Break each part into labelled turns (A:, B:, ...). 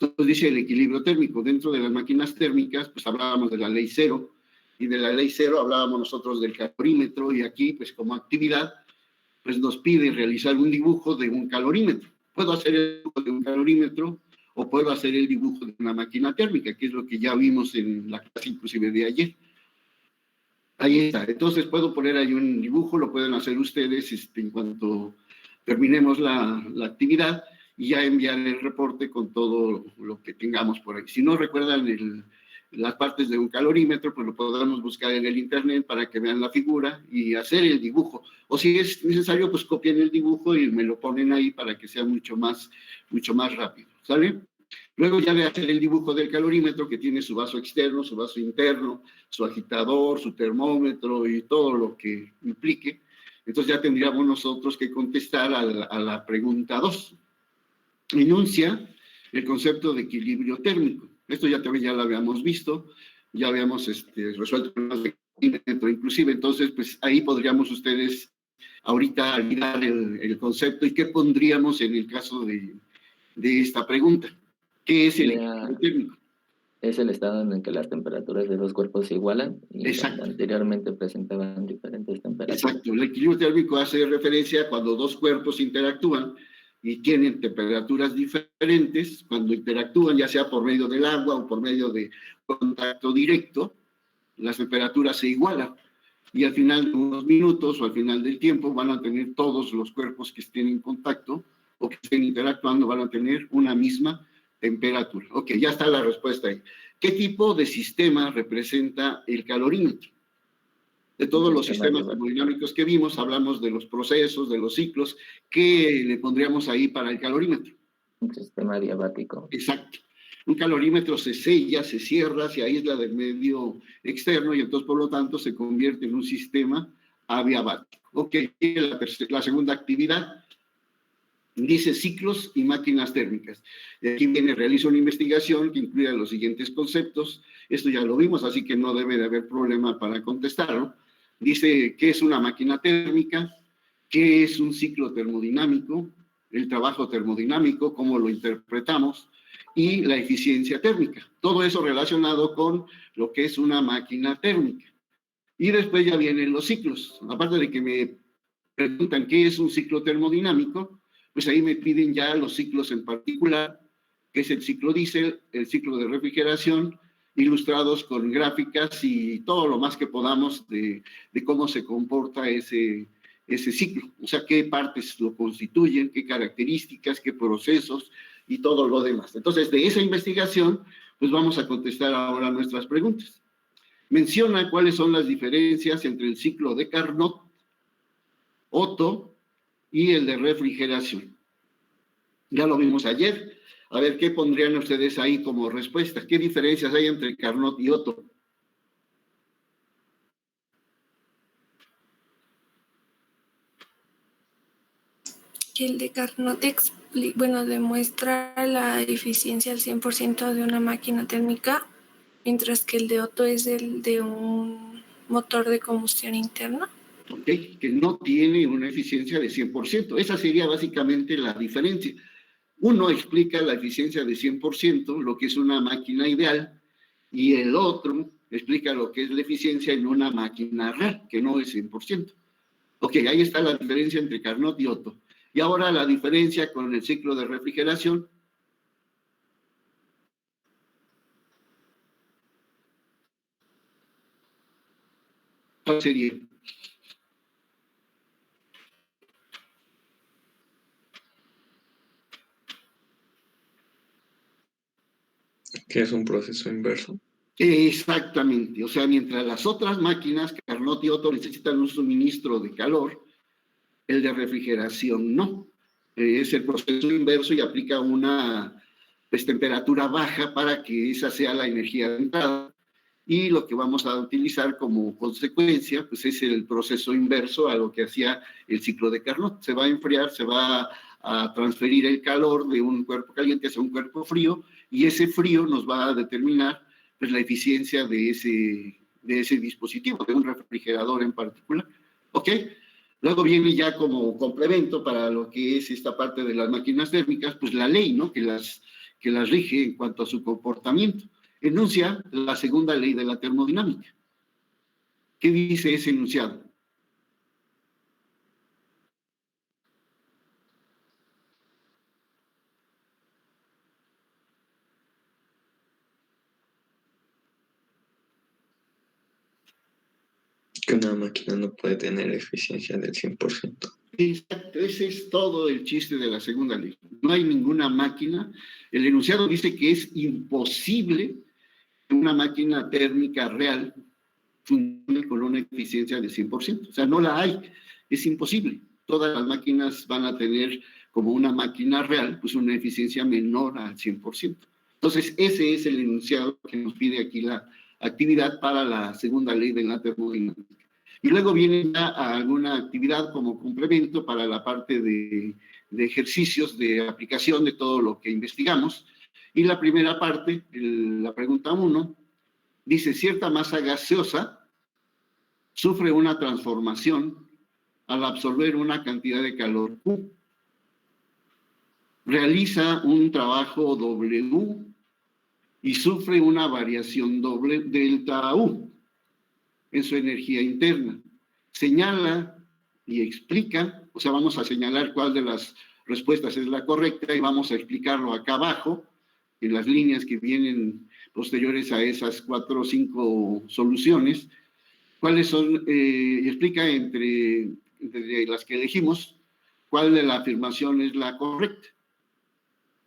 A: Entonces dice el equilibrio térmico. Dentro de las máquinas térmicas, pues hablábamos de la ley cero, y de la ley cero hablábamos nosotros del calorímetro, y aquí, pues como actividad, pues nos pide realizar un dibujo de un calorímetro. Puedo hacer el dibujo de un calorímetro o puedo hacer el dibujo de una máquina térmica, que es lo que ya vimos en la clase inclusive de ayer. Ahí está. Entonces puedo poner ahí un dibujo, lo pueden hacer ustedes en cuanto terminemos la actividad, y ya enviar el reporte con todo lo que tengamos por ahí. Si no recuerdan las partes de un calorímetro, pues lo podemos buscar en el internet para que vean la figura y hacer el dibujo. O si es necesario, pues copien el dibujo y me lo ponen ahí para que sea mucho más rápido. ¿Sale? Luego ya de hacer el dibujo del calorímetro, que tiene su vaso externo, su vaso interno, su agitador, su termómetro y todo lo que implique, entonces ya tendríamos nosotros que contestar a la pregunta 2. Enuncia el concepto de equilibrio térmico. Esto ya también ya lo habíamos visto, ya habíamos resuelto problemas de equilibrio inclusive, entonces pues ahí podríamos ustedes ahorita mirar el concepto y qué pondríamos en el caso de esta pregunta. ¿Qué es el equilibrio térmico?
B: Es el estado en el que las temperaturas de dos cuerpos se igualan y anteriormente presentaban diferentes temperaturas.
A: Exacto, el equilibrio térmico hace referencia a cuando dos cuerpos interactúan y tienen temperaturas diferentes. Cuando interactúan, ya sea por medio del agua o por medio de contacto directo, las temperaturas se igualan. Y al final de unos minutos o al final del tiempo van a tener todos los cuerpos que estén en contacto o que estén interactuando, van a tener una misma temperatura. Ok, ya está la respuesta ahí. ¿Qué tipo de sistema representa el calorímetro? De todos los sistemas termodinámicos que vimos, hablamos de los procesos, de los ciclos. ¿Qué le pondríamos ahí para el calorímetro?
B: Un sistema adiabático.
A: Exacto. Un calorímetro se sella, se cierra, se aísla del medio externo y entonces, por lo tanto, se convierte en un sistema adiabático. Ok, la segunda actividad dice ciclos y máquinas térmicas. Y aquí viene, realiza una investigación que incluye los siguientes conceptos. Esto ya lo vimos, así que no debe de haber problema para contestarlo. Dice qué es una máquina térmica, qué es un ciclo termodinámico, el trabajo termodinámico, cómo lo interpretamos, y la eficiencia térmica. Todo eso relacionado con lo que es una máquina térmica. Y después ya vienen los ciclos. Aparte de que me preguntan qué es un ciclo termodinámico, pues ahí me piden ya los ciclos en particular, que es el ciclo diésel, el ciclo de refrigeración, ilustrados con gráficas y todo lo más que podamos de cómo se comporta ese ciclo. O sea, qué partes lo constituyen, qué características, qué procesos y todo lo demás. Entonces, de esa investigación, pues vamos a contestar ahora nuestras preguntas. Menciona cuáles son las diferencias entre el ciclo de Carnot, Otto y el de refrigeración. Ya lo vimos ayer. A ver, ¿qué pondrían ustedes ahí como respuesta? ¿Qué diferencias hay entre Carnot y Otto?
C: Que el de Carnot demuestra la eficiencia al 100% de una máquina térmica, mientras que el de Otto es el de un motor de combustión interna.
A: Ok, que no tiene una eficiencia de 100%. Esa sería básicamente la diferencia. Uno explica la eficiencia de 100%, lo que es una máquina ideal, y el otro explica lo que es la eficiencia en una máquina real, que no es 100%. Ok, ahí está la diferencia entre Carnot y Otto. Y ahora la diferencia con el ciclo de refrigeración. ¿Cuál sería?
D: ¿Qué es un proceso inverso?
A: Exactamente, o sea, mientras las otras máquinas, Carnot y Otto, necesitan un suministro de calor, el de refrigeración no. Es el proceso inverso y aplica una temperatura baja para que esa sea la energía de entrada. Y lo que vamos a utilizar como consecuencia, pues es el proceso inverso a lo que hacía el ciclo de Carnot. Se va a enfriar, se va a transferir el calor de un cuerpo caliente hacia un cuerpo frío, y ese frío nos va a determinar pues la eficiencia de ese dispositivo, de un refrigerador en particular. ¿Ok? Luego viene ya como complemento para lo que es esta parte de las máquinas térmicas, pues la ley, ¿no? Que que las rige en cuanto a su comportamiento. Enuncia la segunda ley de la termodinámica. ¿Qué dice ese enunciado?
D: Que una máquina no puede tener eficiencia del 100%.
A: Exacto, ese es todo el chiste de la segunda ley. No hay ninguna máquina. El enunciado dice que es imposible que una máquina térmica real funcione con una eficiencia de 100%. O sea, no la hay. Es imposible. Todas las máquinas van a tener, como una máquina real, pues una eficiencia menor al 100%. Entonces, ese es el enunciado que nos pide aquí la actividad para la segunda ley de la termodinámica. Y luego viene ya alguna actividad como complemento para la parte de ejercicios de aplicación de todo lo que investigamos. Y la primera parte, la pregunta 1, dice: cierta masa gaseosa sufre una transformación al absorber una cantidad de calor Q. Realiza un trabajo W y sufre una variación doble delta U en su energía interna. Señala y explica, o sea, vamos a señalar cuál de las respuestas es la correcta y vamos a explicarlo acá abajo, en las líneas que vienen posteriores a esas 4 o 5 soluciones, cuáles son, y explica entre las que elegimos, cuál de la afirmación es la correcta.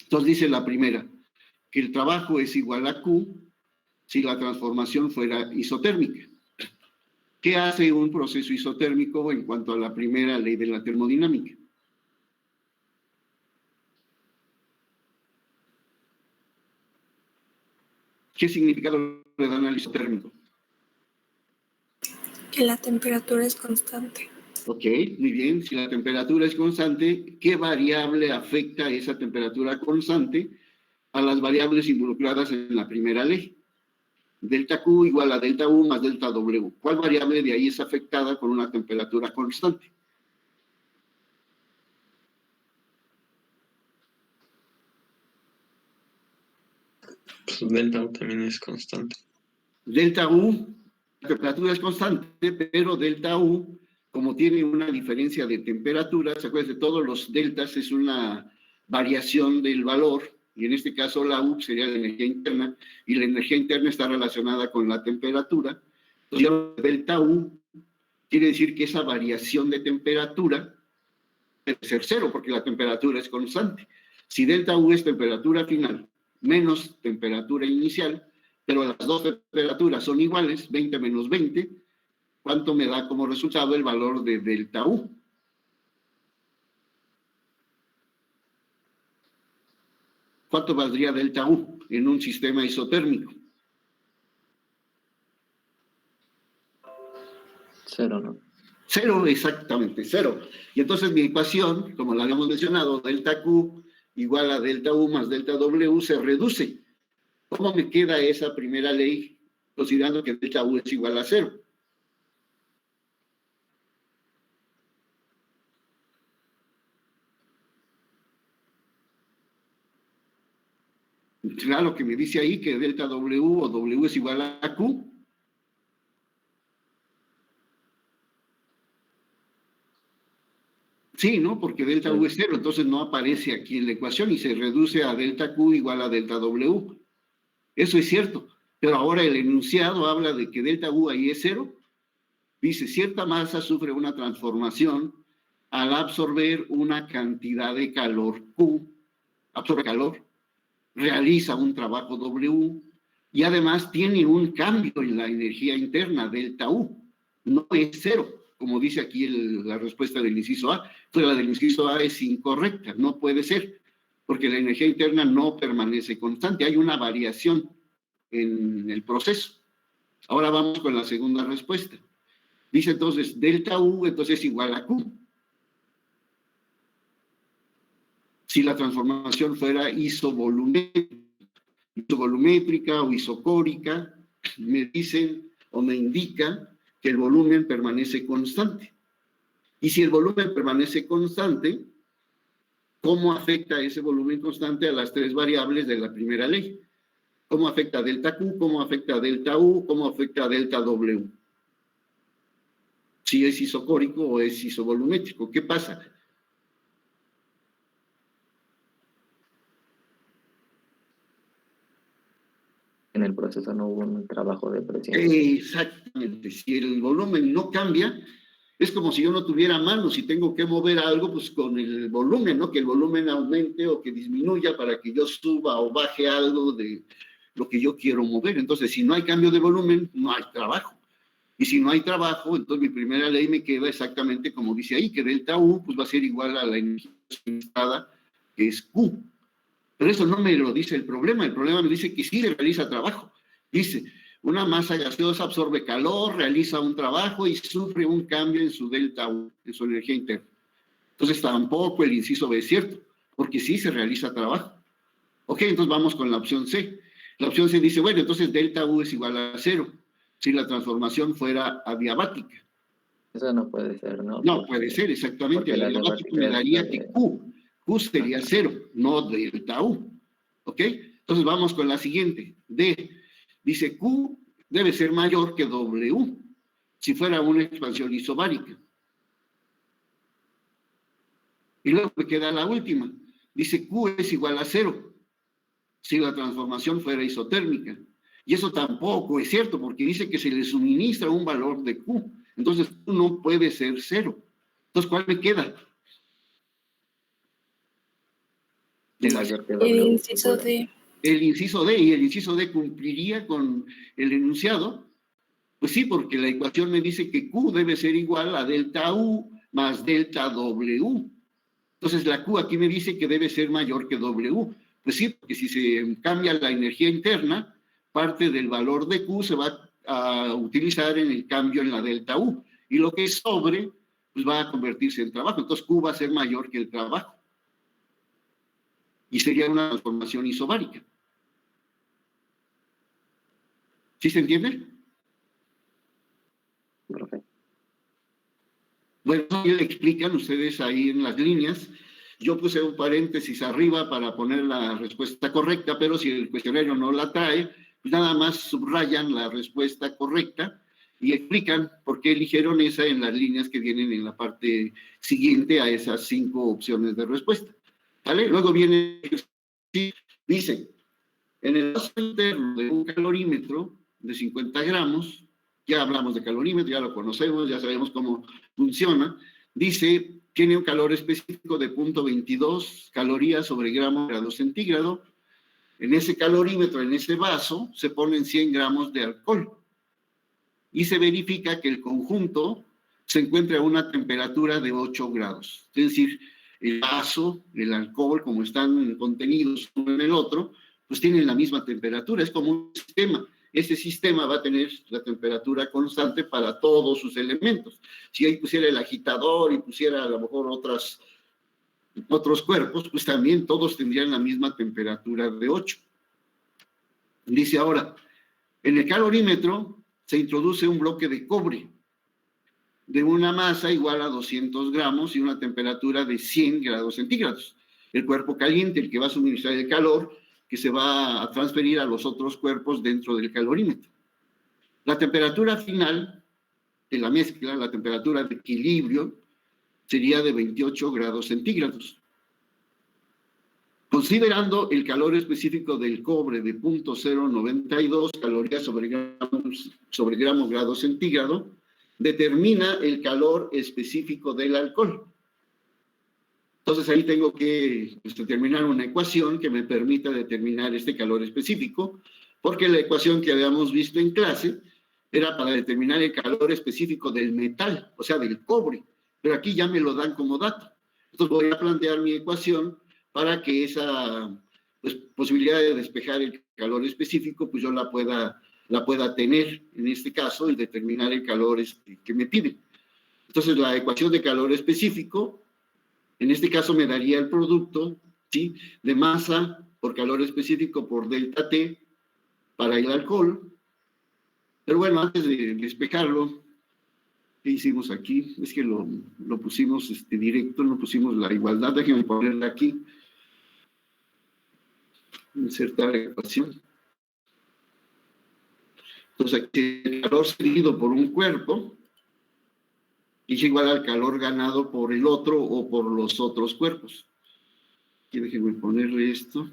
A: Entonces dice la primera, que el trabajo es igual a Q si la transformación fuera isotérmica. ¿Qué hace un proceso isotérmico en cuanto a la primera ley de la termodinámica? ¿Qué significado le dan al isotérmico?
C: Que la temperatura es constante.
A: Ok, muy bien. Si la temperatura es constante, ¿qué variable afecta esa temperatura constante a las variables involucradas en la primera ley? Delta Q igual a delta U más delta W. ¿Cuál variable de ahí es afectada con una temperatura constante?
D: Pues delta U también es constante.
A: Delta U, la temperatura es constante, pero delta U, como tiene una diferencia de temperatura, ¿se acuerdan de todos los deltas? Es una variación del valor, y en este caso la U sería la energía interna, y la energía interna está relacionada con la temperatura. Entonces, delta U quiere decir que esa variación de temperatura debe ser cero, porque la temperatura es constante. Si delta U es temperatura final menos temperatura inicial, pero las dos temperaturas son iguales, 20 menos 20, ¿cuánto me da como resultado el valor de delta U? ¿Cuánto valdría delta U en un sistema isotérmico?
B: 0, ¿no?
A: 0, exactamente, 0. Y entonces mi ecuación, como la habíamos mencionado, delta Q igual a delta U más delta W, se reduce. ¿Cómo me queda esa primera ley, considerando que delta U es igual a 0? Claro que me dice ahí que delta W o W es igual a Q. Sí, ¿no? Porque delta U es 0, entonces no aparece aquí en la ecuación y se reduce a delta Q igual a delta W. Eso es cierto, pero ahora el enunciado habla de que delta U ahí es 0. Dice, cierta masa sufre una transformación al absorber una cantidad de calor Q, absorbe calor, realiza un trabajo W y además tiene un cambio en la energía interna, delta U. No es 0, como dice aquí la respuesta del inciso A. Entonces la del inciso A es incorrecta, no puede ser, porque la energía interna no permanece constante, hay una variación en el proceso. Ahora vamos con la segunda respuesta. Dice entonces, delta U entonces es igual a Q. Si la transformación fuera isovolumétrica o isocórica, me dicen o me indica que el volumen permanece constante. Y si el volumen permanece constante, cómo afecta ese volumen constante a las tres variables de la primera ley. ¿Cómo afecta a delta Q? ¿Cómo afecta a delta U? ¿Cómo afecta a delta W? Si es isocórico o es isovolumétrico. ¿Qué pasa?
B: En el proceso no hubo un trabajo de presión.
A: Exactamente. Si el volumen no cambia, es como si yo no tuviera manos. Si tengo que mover algo, pues con el volumen, ¿no? Que el volumen aumente o que disminuya para que yo suba o baje algo de lo que yo quiero mover. Entonces, si no hay cambio de volumen, no hay trabajo. Y si no hay trabajo, entonces mi primera ley me queda exactamente como dice ahí, que delta U pues va a ser igual a la energía suministrada, que es Q. Pero eso no me lo dice el problema me dice que sí realiza trabajo. Dice, una masa gaseosa absorbe calor, realiza un trabajo y sufre un cambio en su delta U, en su energía interna. Entonces tampoco el inciso B es cierto, porque sí se realiza trabajo. Ok, entonces vamos con la opción C. La opción C dice, bueno, entonces delta U es igual a 0, si la transformación fuera adiabática.
B: Eso no puede ser, ¿no?
A: No puede ser, exactamente. El adiabático me daría que Q sería 0, no delta U. ¿Ok? Entonces vamos con la siguiente. D. Dice Q debe ser mayor que W, si fuera una expansión isobárica. Y luego me queda la última. Dice Q es igual a 0, si la transformación fuera isotérmica. Y eso tampoco es cierto, porque dice que se le suministra un valor de Q. Entonces Q no puede ser 0. Entonces, ¿cuál me queda?
C: El inciso D.
A: El inciso D, y el inciso D cumpliría con el enunciado. Pues sí, porque la ecuación me dice que Q debe ser igual a delta U más delta W. Entonces la Q aquí me dice que debe ser mayor que W. Pues sí, porque si se cambia la energía interna, parte del valor de Q se va a utilizar en el cambio en la delta U. Y lo que es sobre, pues va a convertirse en trabajo. Entonces Q va a ser mayor que el trabajo. Y sería una transformación isobárica. ¿Sí se entiende?
B: Perfecto.
A: Bueno, ya le explican ustedes ahí en las líneas. Yo puse un paréntesis arriba para poner la respuesta correcta, pero si el cuestionario no la trae, pues nada más subrayan la respuesta correcta y explican por qué eligieron esa en las líneas que vienen en la parte siguiente a esas 5 opciones de respuesta. ¿Vale? Luego viene, dice, en el vaso interno de un calorímetro de 50 gramos, ya hablamos de calorímetro, ya lo conocemos, ya sabemos cómo funciona, dice, tiene un calor específico de 0.22 calorías sobre gramo grado centígrado. En ese calorímetro, en ese vaso, se ponen 100 gramos de alcohol. Y se verifica que el conjunto se encuentra a una temperatura de 8 grados. Es decir, el vaso, el alcohol, como están contenidos uno en el otro, pues tienen la misma temperatura. Es como un sistema. Ese sistema va a tener la temperatura constante para todos sus elementos. Si ahí pusiera el agitador y pusiera a lo mejor otros cuerpos, pues también todos tendrían la misma temperatura de 8. Dice ahora, en el calorímetro se introduce un bloque de cobre de una masa igual a 200 gramos y una temperatura de 100 grados centígrados. El cuerpo caliente, el que va a suministrar el calor, que se va a transferir a los otros cuerpos dentro del calorímetro. La temperatura final de la mezcla, la temperatura de equilibrio, sería de 28 grados centígrados. Considerando el calor específico del cobre de 0.092 calorías sobre gramo grado centígrado, determina el calor específico del alcohol. Entonces ahí tengo que determinar una ecuación que me permita determinar este calor específico, porque la ecuación que habíamos visto en clase era para determinar el calor específico del metal, o sea, del cobre, pero aquí ya me lo dan como dato. Entonces voy a plantear mi ecuación para que esa posibilidad de despejar el calor específico, pues yo la pueda tener en este caso y determinar el calor que me pide. Entonces la ecuación de calor específico, en este caso me daría el producto, ¿sí?, de masa por calor específico por delta T para el alcohol. Pero bueno, antes de despejarlo, ¿Qué hicimos aquí? Es que lo pusimos directo, no pusimos la igualdad. Déjenme ponerla aquí. Insertar ecuación. Entonces, aquí el calor cedido por un cuerpo es igual al calor ganado por el otro o por los otros cuerpos. Aquí déjenme ponerle esto.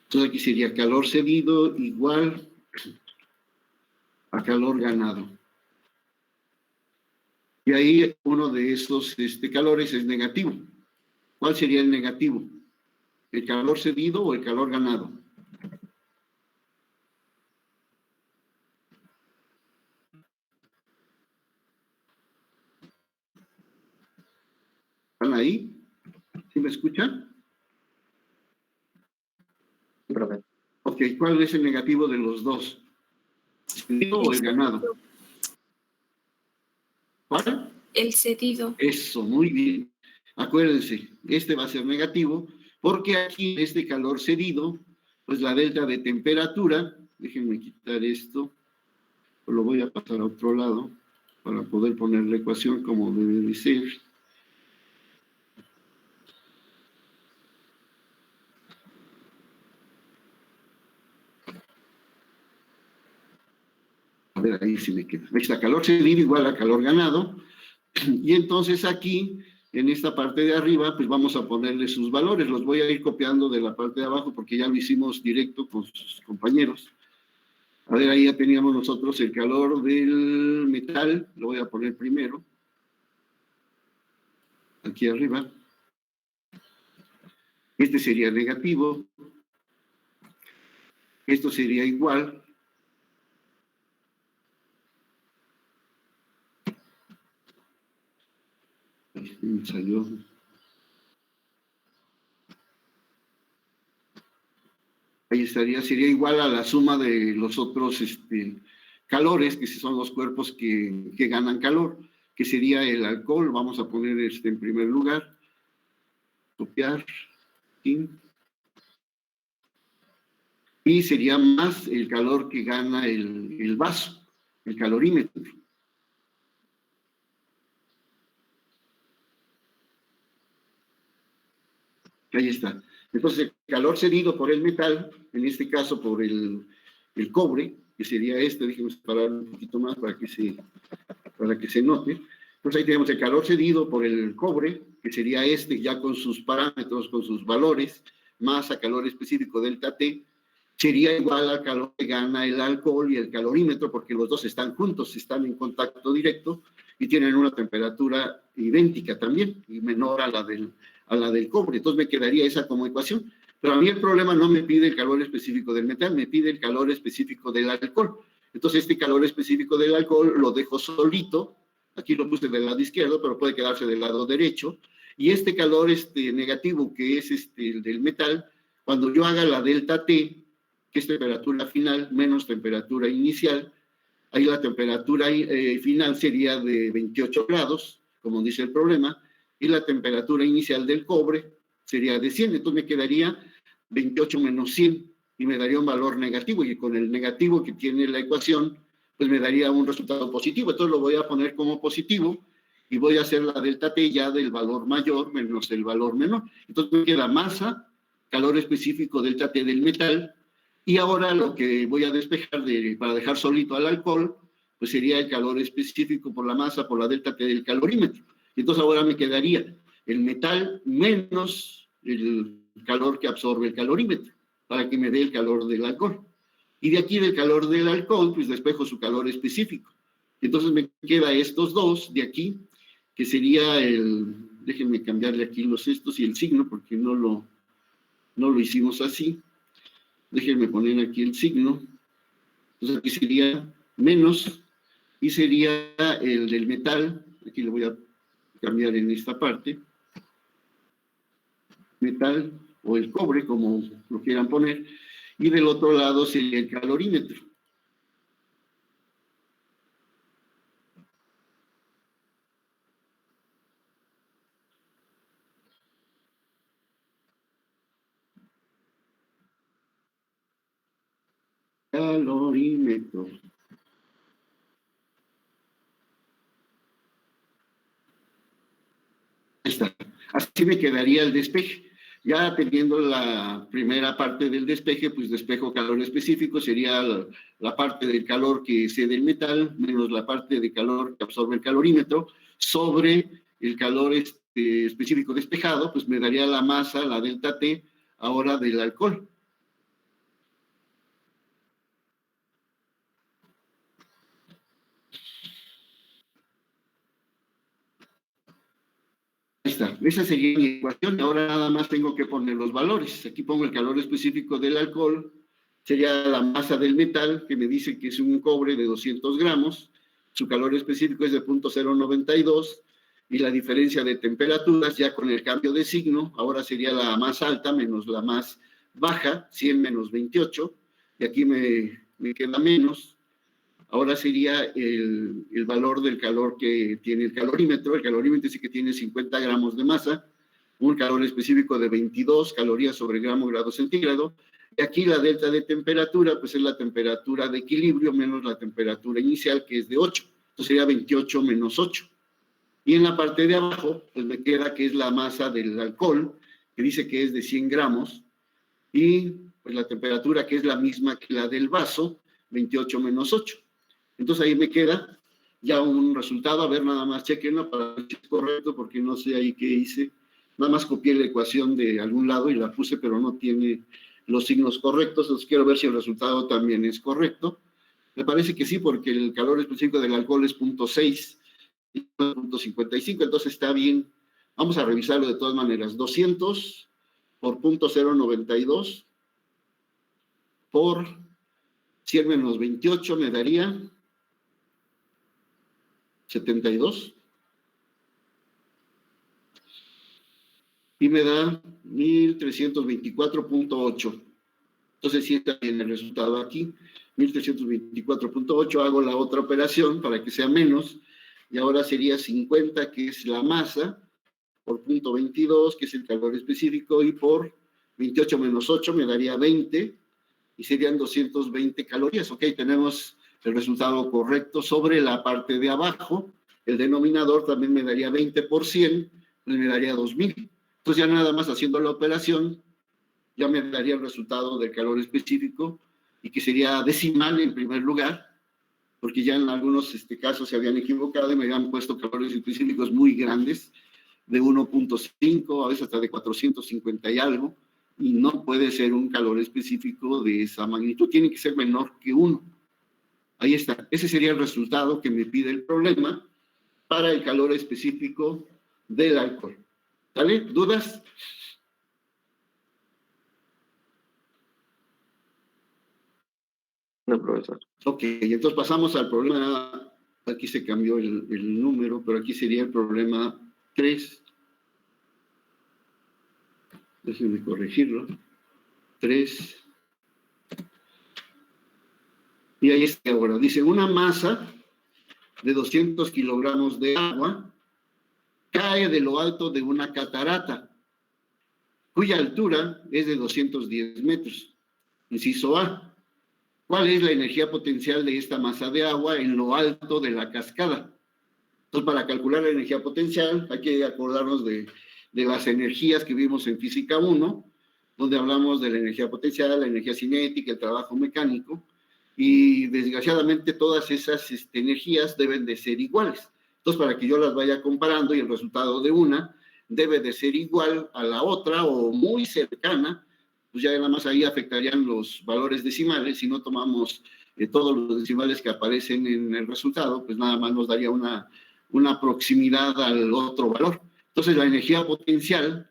A: Entonces aquí sería calor cedido igual a calor ganado. Y ahí uno de estos calores es negativo. ¿Cuál sería el negativo? ¿El calor cedido o el calor ganado? ¿Están ahí? ¿Sí me escuchan?
B: Sí, profe.
A: Ok, ¿cuál es el negativo de los dos? ¿El cedido o el ganado? ¿Cuál?
C: El cedido.
A: Eso, muy bien. Acuérdense, este va a ser negativo, porque aquí en este calor cedido, pues la delta de temperatura, déjenme quitar esto, lo voy a pasar a otro lado, para poder poner la ecuación como debe de ser. A ver, ahí sí me queda. Ahí está, calor cedido igual a calor ganado, y entonces aquí, en esta parte de arriba, pues vamos a ponerle sus valores. Los voy a ir copiando de la parte de abajo, porque ya lo hicimos directo con sus compañeros. A ver, ahí ya teníamos nosotros el calor del metal, lo voy a poner primero, aquí arriba. Este sería negativo, esto sería igual. Me salió. Ahí estaría, sería igual a la suma de los otros calores, que son los cuerpos que ganan calor, que sería el alcohol. Vamos a poner en primer lugar, copiar, y sería más el calor que gana el vaso, el calorímetro. Ahí está. Entonces, el calor cedido por el metal, en este caso por el cobre, que sería déjenme separar un poquito más para que se note. Entonces ahí tenemos el calor cedido por el cobre, que sería ya con sus parámetros, con sus valores, más a calor específico delta T, sería igual al calor que gana el alcohol y el calorímetro, porque los dos están juntos, están en contacto directo y tienen una temperatura idéntica también, y menor a la del cobre. Entonces me quedaría esa como ecuación. Pero a mí el problema no me pide el calor específico del metal, me pide el calor específico del alcohol. Entonces este calor específico del alcohol lo dejo solito, aquí lo puse del lado izquierdo, pero puede quedarse del lado derecho, y este calor negativo, que es el del metal, cuando yo haga la delta T, que es temperatura final menos temperatura inicial, ahí la temperatura final sería de 28 grados, como dice el problema, y la temperatura inicial del cobre sería de 100, entonces me quedaría 28 menos 100, y me daría un valor negativo, y con el negativo que tiene la ecuación, pues me daría un resultado positivo. Entonces lo voy a poner como positivo, y voy a hacer la delta T ya del valor mayor menos el valor menor. Entonces me queda masa, calor específico delta T del metal, y ahora lo que voy a despejar para dejar solito al alcohol, pues sería el calor específico por la masa, por la delta T del calorímetro. Entonces ahora me quedaría el metal menos el calor que absorbe el calorímetro, para que me dé el calor del alcohol. Y de aquí del calor del alcohol, pues despejo su calor específico. Entonces me queda estos dos de aquí, que sería déjenme cambiarle aquí los estos y el signo, porque no lo hicimos así. Déjenme poner aquí el signo. Entonces aquí sería menos, y sería el del metal, aquí lo voy a cambiar en esta parte, metal o el cobre, como lo quieran poner, y del otro lado sería el calorímetro. Calorímetro. así me quedaría el despeje. Ya teniendo la primera parte del despeje, pues despejo calor específico, sería la parte del calor que cede el metal, menos la parte de calor que absorbe el calorímetro, sobre el calor específico despejado, pues me daría la masa, la delta T, ahora del alcohol. Ahí está, esa sería mi ecuación, y ahora nada más tengo que poner los valores. Aquí pongo el calor específico del alcohol, sería la masa del metal, que me dice que es un cobre de 200 gramos, su calor específico es de 0.092, y la diferencia de temperaturas, ya con el cambio de signo, ahora sería la más alta menos la más baja, 100 menos 28, y aquí me queda menos. Ahora sería el valor del calor que tiene el calorímetro. El calorímetro dice que tiene 50 gramos de masa, un calor específico de 22 calorías sobre grado centígrado. Y aquí la delta de temperatura, pues es la temperatura de equilibrio menos la temperatura inicial, que es de 8. Entonces sería 28 menos 8. Y en la parte de abajo, pues me queda que es la masa del alcohol, que dice que es de 100 gramos. Y pues la temperatura, que es la misma que la del vaso, 28 menos 8. Entonces ahí me queda ya un resultado. A ver, nada más chequenlo para ver si es correcto, porque no sé ahí qué hice. Nada más copié la ecuación de algún lado y la puse, pero no tiene los signos correctos. Entonces quiero ver si el resultado también es correcto. Me parece que sí, porque el calor específico del alcohol es 0.6 y 0.55, entonces está bien. Vamos a revisarlo de todas maneras. 200 por 0.092 por 100 menos 28 me daría 72 y me da 1324.8. Entonces sí está bien el resultado aquí, 1324.8. Hago la otra operación para que sea menos, y ahora sería 50, que es la masa, por 0.22, que es el calor específico, y por 28 menos 8 me daría 20, y serían 220 calorías. Ok, tenemos el resultado correcto. Sobre la parte de abajo, el denominador también me daría 20 por 100, pues me daría 2000. Entonces ya nada más haciendo la operación, ya me daría el resultado del calor específico, y que sería decimal en primer lugar, porque ya en algunos casos se habían equivocado y me habían puesto calores específicos muy grandes, de 1.5, a veces hasta de 450 y algo, y no puede ser un calor específico de esa magnitud, tiene que ser menor que 1. Ahí está, ese sería el resultado que me pide el problema para el calor específico del alcohol. ¿Sale? ¿Dudas?
D: No, profesor.
A: Ok, entonces pasamos al problema. Aquí se cambió el número, pero aquí sería el problema 3. Déjenme corregirlo. 3. Y ahí está ahora. Dice, una masa de 200 kilogramos de agua cae de lo alto de una catarata, cuya altura es de 210 metros. Inciso A. ¿Cuál es la energía potencial de esta masa de agua en lo alto de la cascada? Entonces, para calcular la energía potencial, hay que acordarnos de las energías que vimos en Física 1, donde hablamos de la energía potencial, la energía cinética, el trabajo mecánico, y desgraciadamente todas esas energías deben de ser iguales. Entonces, para que yo las vaya comparando y el resultado de una debe de ser igual a la otra o muy cercana, pues ya nada más ahí afectarían los valores decimales. Si no tomamos todos los decimales que aparecen en el resultado, pues nada más nos daría una proximidad al otro valor. Entonces, la energía potencial,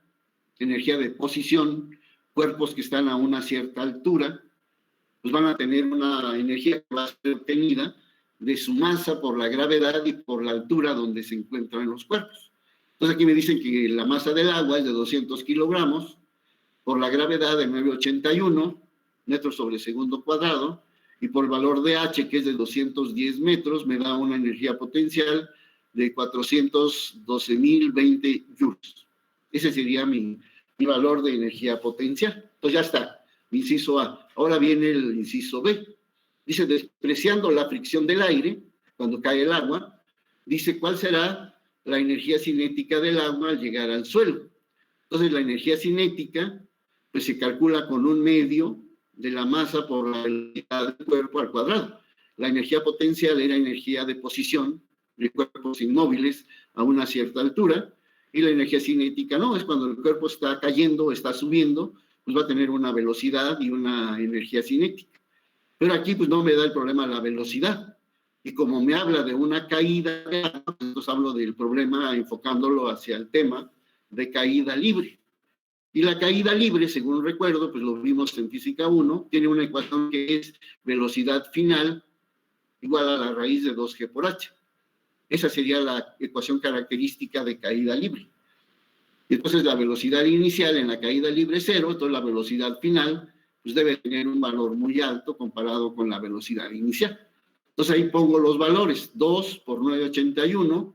A: energía de posición, cuerpos que están a una cierta altura, pues van a tener una energía que va a ser obtenida de su masa por la gravedad y por la altura donde se encuentran los cuerpos. Entonces, aquí me dicen que la masa del agua es de 200 kilogramos, por la gravedad de 981 metros sobre segundo cuadrado, y por el valor de H, que es de 210 metros, me da una energía potencial de 412.020 joules. Ese sería mi valor de energía potencial. Entonces ya está, mi inciso A. Ahora viene el inciso B. Dice, despreciando la fricción del aire, cuando cae el agua, dice, ¿cuál será la energía cinética del agua al llegar al suelo? Entonces, la energía cinética, pues se calcula con un medio de la masa por la velocidad del cuerpo al cuadrado. La energía potencial era energía de posición de cuerpos inmóviles a una cierta altura, y la energía cinética no, es cuando el cuerpo está cayendo, está subiendo, pues va a tener una velocidad y una energía cinética. Pero aquí pues no me da el problema la velocidad. Y como me habla de una caída, entonces hablo del problema enfocándolo hacia el tema de caída libre. Y la caída libre, según recuerdo, pues lo vimos en Física 1, tiene una ecuación que es velocidad final igual a la raíz de 2G por H. Esa sería la ecuación característica de caída libre. Y entonces la velocidad inicial en la caída libre es 0, entonces la velocidad final pues debe tener un valor muy alto comparado con la velocidad inicial. Entonces ahí pongo los valores, 2 por 981,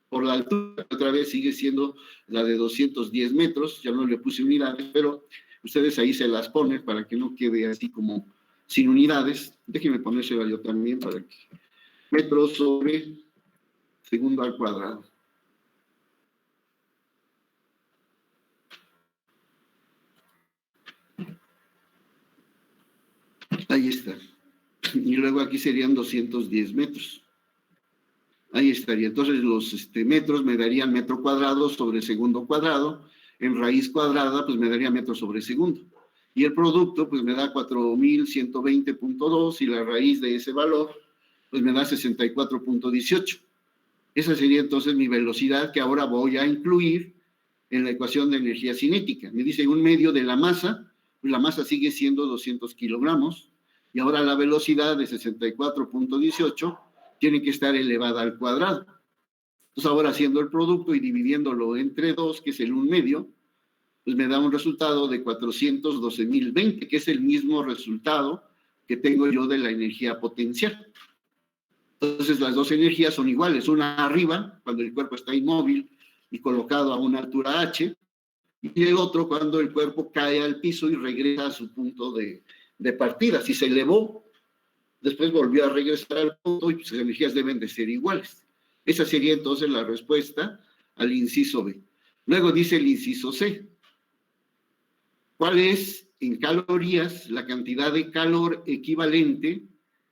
A: por la altura, otra vez sigue siendo la de 210 metros, ya no le puse unidades, pero ustedes ahí se las ponen para que no quede así como sin unidades. Déjenme ponérsela yo también para que metros sobre segundo al cuadrado. Ahí está. Y luego aquí serían 210 metros. Ahí estaría. Entonces los metros me darían metro cuadrado sobre segundo cuadrado. En raíz cuadrada, pues me daría metro sobre segundo. Y el producto, pues me da 4120.2 y la raíz de ese valor, pues me da 64.18. Esa sería entonces mi velocidad que ahora voy a incluir en la ecuación de energía cinética. Me dice un medio de la masa, pues la masa sigue siendo 200 kilogramos, y ahora la velocidad de 64.18 tiene que estar elevada al cuadrado. Entonces ahora haciendo el producto y dividiéndolo entre 2, que es el 1 medio, pues me da un resultado de 412.020, que es el mismo resultado que tengo yo de la energía potencial. Entonces las dos energías son iguales, una arriba, cuando el cuerpo está inmóvil y colocado a una altura h, y el otro cuando el cuerpo cae al piso y regresa a su punto de partida. Si se elevó, después volvió a regresar al punto y sus energías deben de ser iguales. Esa sería entonces la respuesta al inciso B. Luego dice el inciso C. ¿Cuál es en calorías la cantidad de calor equivalente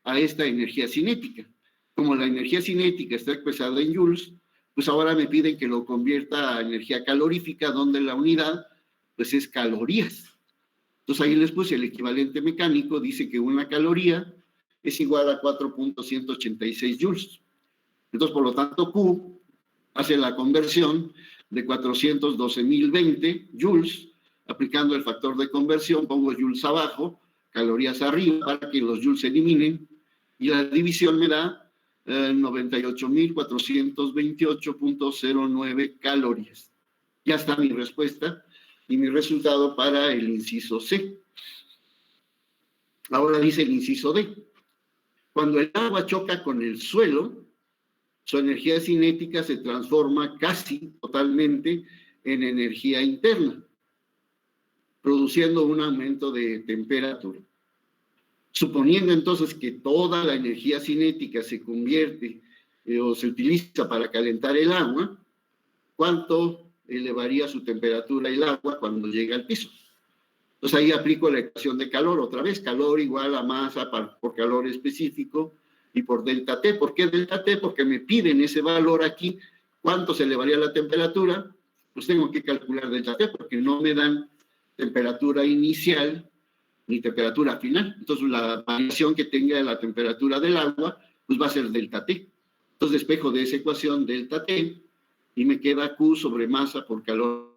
A: a esta energía cinética? Como la energía cinética está expresada en joules, pues ahora me piden que lo convierta a energía calorífica, donde la unidad pues es calorías. Entonces ahí les puse el equivalente mecánico, dice que una caloría es igual a 4.186 joules. Entonces, por lo tanto, Q hace la conversión de 412.020 joules, aplicando el factor de conversión, pongo joules abajo, calorías arriba, para que los joules se eliminen, y la división me da 98.428.09 calorías. Ya está mi respuesta y mi resultado para el inciso C. Ahora dice el inciso D. Cuando el agua choca con el suelo, su energía cinética se transforma casi totalmente en energía interna, produciendo un aumento de temperatura. Suponiendo entonces que toda la energía cinética se convierte o se utiliza para calentar el agua, ¿cuánto elevaría su temperatura el agua cuando llega al piso? Entonces ahí aplico la ecuación de calor, otra vez, calor igual a masa por calor específico y por delta T. ¿Por qué delta T? Porque me piden ese valor aquí, ¿cuánto se elevaría la temperatura? Pues tengo que calcular delta T porque no me dan temperatura inicial ni temperatura final. Entonces la variación que tenga de la temperatura del agua, pues va a ser delta T. Entonces despejo de esa ecuación delta T y me queda Q sobre masa por calor.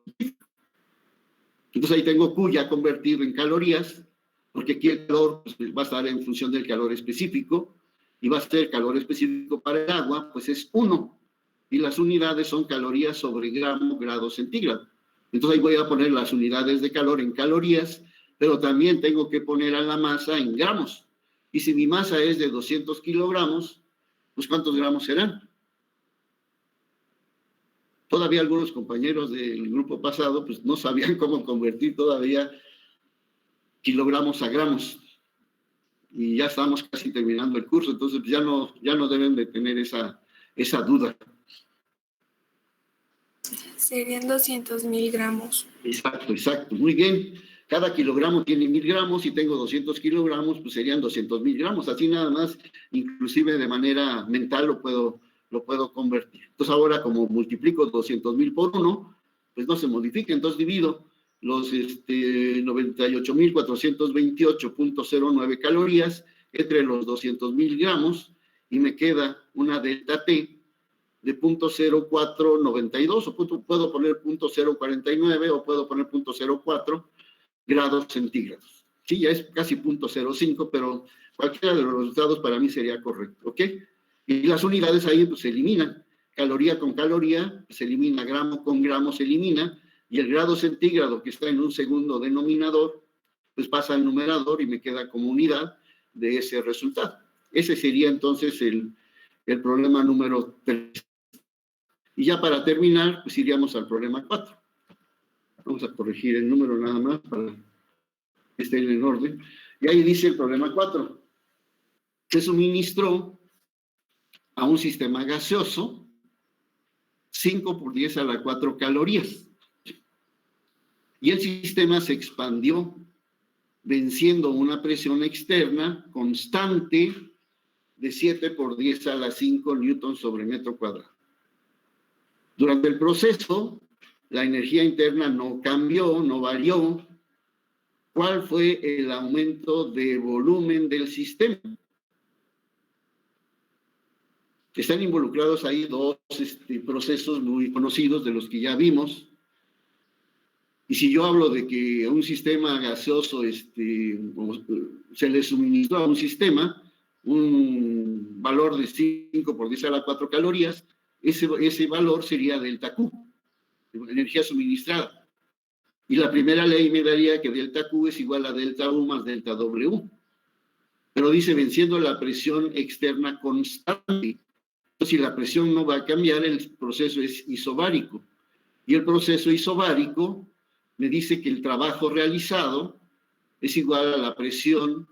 A: Entonces ahí tengo Q ya convertido en calorías, porque aquí el calor pues, va a estar en función del calor específico, y va a ser calor específico para el agua, pues es 1, y las unidades son calorías sobre gramo, grado centígrado. Entonces ahí voy a poner las unidades de calor en calorías, pero también tengo que poner a la masa en gramos. Y si mi masa es de 200 kilogramos, pues ¿cuántos gramos serán? Todavía algunos compañeros del grupo pasado pues no sabían cómo convertir todavía kilogramos a gramos. Y ya estamos casi terminando el curso, entonces ya no deben de tener esa duda.
C: Serían 200.000 gramos.
A: Exacto, exacto. Muy bien. Cada kilogramo tiene 1000 gramos. Si tengo 200 kilogramos, pues serían 200.000 gramos. Así nada más, inclusive de manera mental lo puedo convertir. Entonces ahora como multiplico 200.000 por 1, pues no se modifica. Entonces divido los 98.428.09 calorías entre los 200.000 gramos y me queda una delta T de 0.0492, o puedo poner 0.049 o puedo poner 0.04 grados centígrados. Sí, ya es casi 0.05, pero cualquiera de los resultados para mí sería correcto, ¿ok? Y las unidades ahí pues se eliminan. Caloría con caloría se elimina, gramo con gramo se elimina, y el grado centígrado que está en un segundo denominador, pues pasa al numerador y me queda como unidad de ese resultado. Ese sería entonces el problema número 3. Y ya para terminar, pues iríamos al problema 4. Vamos a corregir el número nada más para que esté en orden. Y ahí dice el problema 4. Se suministró a un sistema gaseoso 5 por 10 a la 4 calorías. Y el sistema se expandió venciendo una presión externa constante de 7 por 10 a la 5 newtons sobre metro cuadrado. Durante el proceso, la energía interna no cambió, no varió. ¿Cuál fue el aumento de volumen del sistema? Están involucrados ahí dos procesos muy conocidos de los que ya vimos. Y si yo hablo de que a un sistema gaseoso se le suministró a un sistema un valor de 5 por 10 a la 4 calorías, ese valor sería delta Q, energía suministrada. Y la primera ley me daría que delta Q es igual a delta U más delta W. Pero dice venciendo la presión externa constante. Entonces, si la presión no va a cambiar, el proceso es isobárico. Y el proceso isobárico me dice que el trabajo realizado es igual a la presión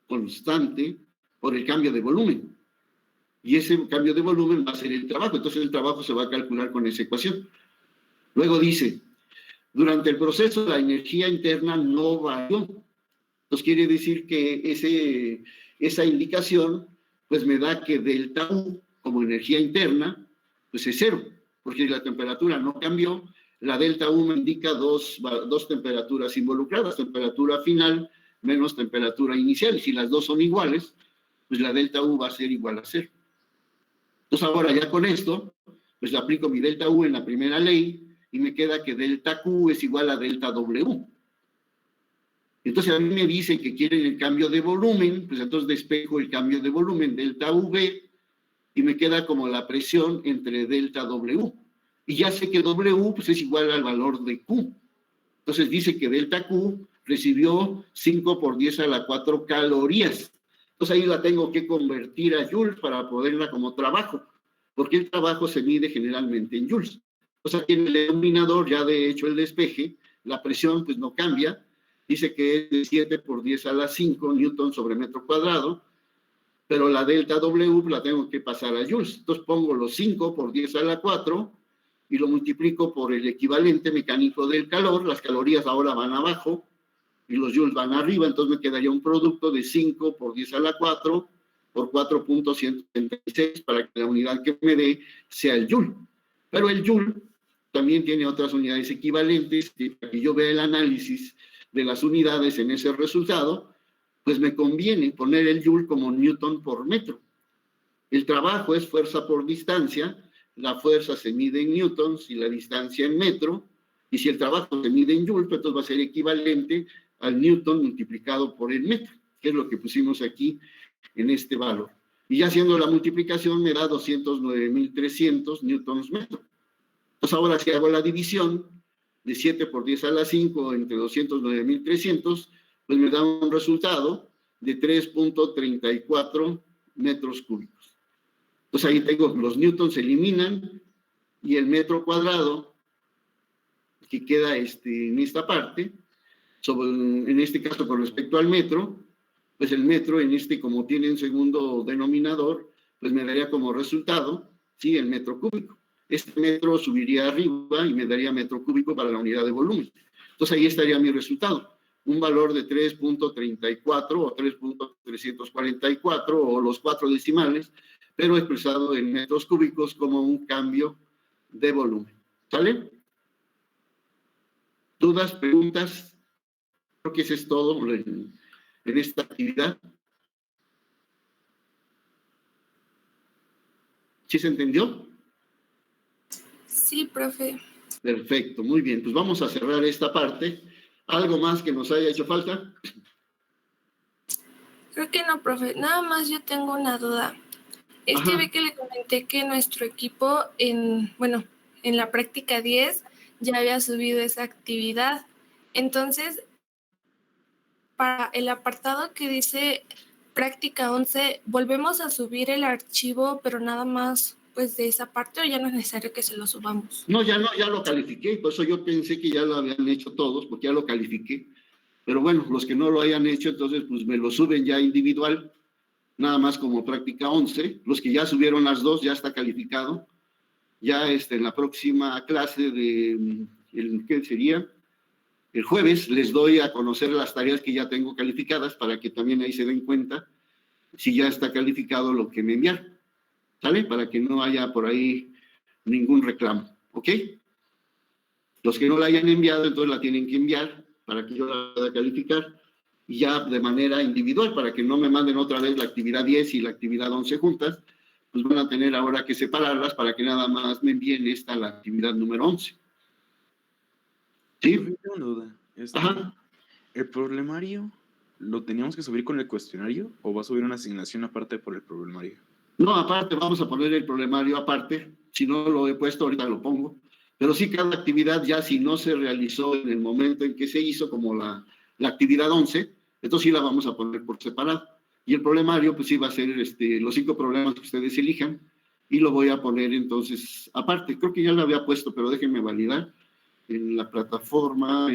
A: constante por el cambio de volumen. Y ese cambio de volumen va a ser el trabajo. Entonces el trabajo se va a calcular con esa ecuación. Luego dice, durante el proceso la energía interna no varió. Entonces quiere decir que esa indicación pues me da que delta U como energía interna pues es 0, porque la temperatura no cambió. La delta U me indica dos temperaturas involucradas, temperatura final menos temperatura inicial. Y si las dos son iguales, pues la delta U va a ser igual a 0. Entonces ahora ya con esto, pues le aplico mi delta U en la primera ley y me queda que delta Q es igual a delta W. Entonces a mí me dicen que quieren el cambio de volumen, pues entonces despejo el cambio de volumen delta V y me queda como la presión entre delta W. Y ya sé que W pues es igual al valor de Q. Entonces dice que delta Q recibió 5 por 10 a la 4 calorías. Entonces ahí la tengo que convertir a joules para poderla como trabajo, porque el trabajo se mide generalmente en joules. O sea, aquí en el denominador ya de hecho el despeje, la presión pues no cambia, dice que es de 7 por 10 a la 5 newton sobre metro cuadrado, pero la delta W la tengo que pasar a joules. Entonces pongo los 5 por 10 a la 4 y lo multiplico por el equivalente mecánico del calor. Las calorías ahora van abajo y los joules van arriba, entonces me quedaría un producto de 5 por 10 a la 4 por 4.176 para que la unidad que me dé sea el joule. Pero el joule también tiene otras unidades equivalentes, y para que yo vea el análisis de las unidades en ese resultado, pues me conviene poner el joule como newton por metro. El trabajo es fuerza por distancia, la fuerza se mide en newtons y la distancia en metro, y si el trabajo se mide en joule, pues entonces va a ser equivalente al newton multiplicado por el metro, que es lo que pusimos aquí en este valor. Y ya haciendo la multiplicación me da 209.300 newtons metro. Entonces ahora si hago la división de 7 por 10 a la 5 entre 209.300, pues me da un resultado de 3.34 metros cúbicos. Entonces ahí tengo los newtons se eliminan y el metro cuadrado que queda en esta parte, en este caso con respecto al metro, pues el metro como tiene un segundo denominador, pues me daría como resultado, sí, el metro cúbico. este metro subiría arriba y me daría metro cúbico para la unidad de volumen. Entonces ahí estaría mi resultado, un valor de 3.34 o 3.344 o los 4 decimales, pero expresado en metros cúbicos como un cambio de volumen. ¿Sale? ¿Dudas, preguntas? Creo que eso es todo en esta actividad. ¿Sí se entendió?
C: Sí, profe.
A: Perfecto, muy bien. Pues vamos a cerrar esta parte. ¿Algo más que nos haya hecho falta?
C: Creo que no, profe. Nada más yo tengo una duda. Es que ve que le comenté que nuestro equipo en la práctica 10 ya había subido esa actividad. Entonces, para el apartado que dice práctica 11, ¿volvemos a subir el archivo, pero nada más pues de esa parte, o ya no es necesario que se lo subamos?
A: No, ya lo califiqué, por eso yo pensé que ya lo habían hecho todos, porque ya lo califiqué. Pero bueno, los que no lo hayan hecho, entonces pues me lo suben ya individual, nada más como práctica 11. Los que ya subieron las dos, ya está calificado. Ya en la próxima clase ¿qué sería? El jueves les doy a conocer las tareas que ya tengo calificadas para que también ahí se den cuenta si ya está calificado lo que me enviaron. ¿Sale? Para que no haya por ahí ningún reclamo. ¿Ok? Los que no la hayan enviado, entonces la tienen que enviar para que yo la pueda calificar, y ya de manera individual, para que no me manden otra vez la actividad 10 y la actividad 11 juntas, pues van a tener ahora que separarlas para que nada más me envíen la actividad número 11. ¿Sí?
E: Tengo una duda.
A: Ajá.
E: ¿El problemario lo teníamos que subir con el cuestionario o va a subir una asignación aparte por el problemario?
A: No, aparte, vamos a poner el problemario aparte. Si no lo he puesto, ahorita lo pongo. Pero sí, cada actividad ya si no se realizó en el momento en que se hizo, como la actividad 11, entonces sí la vamos a poner por separado. Y el problemario, pues sí va a ser los 5 problemas que ustedes elijan, y lo voy a poner entonces aparte. Creo que ya lo había puesto, pero déjenme validar en la plataforma.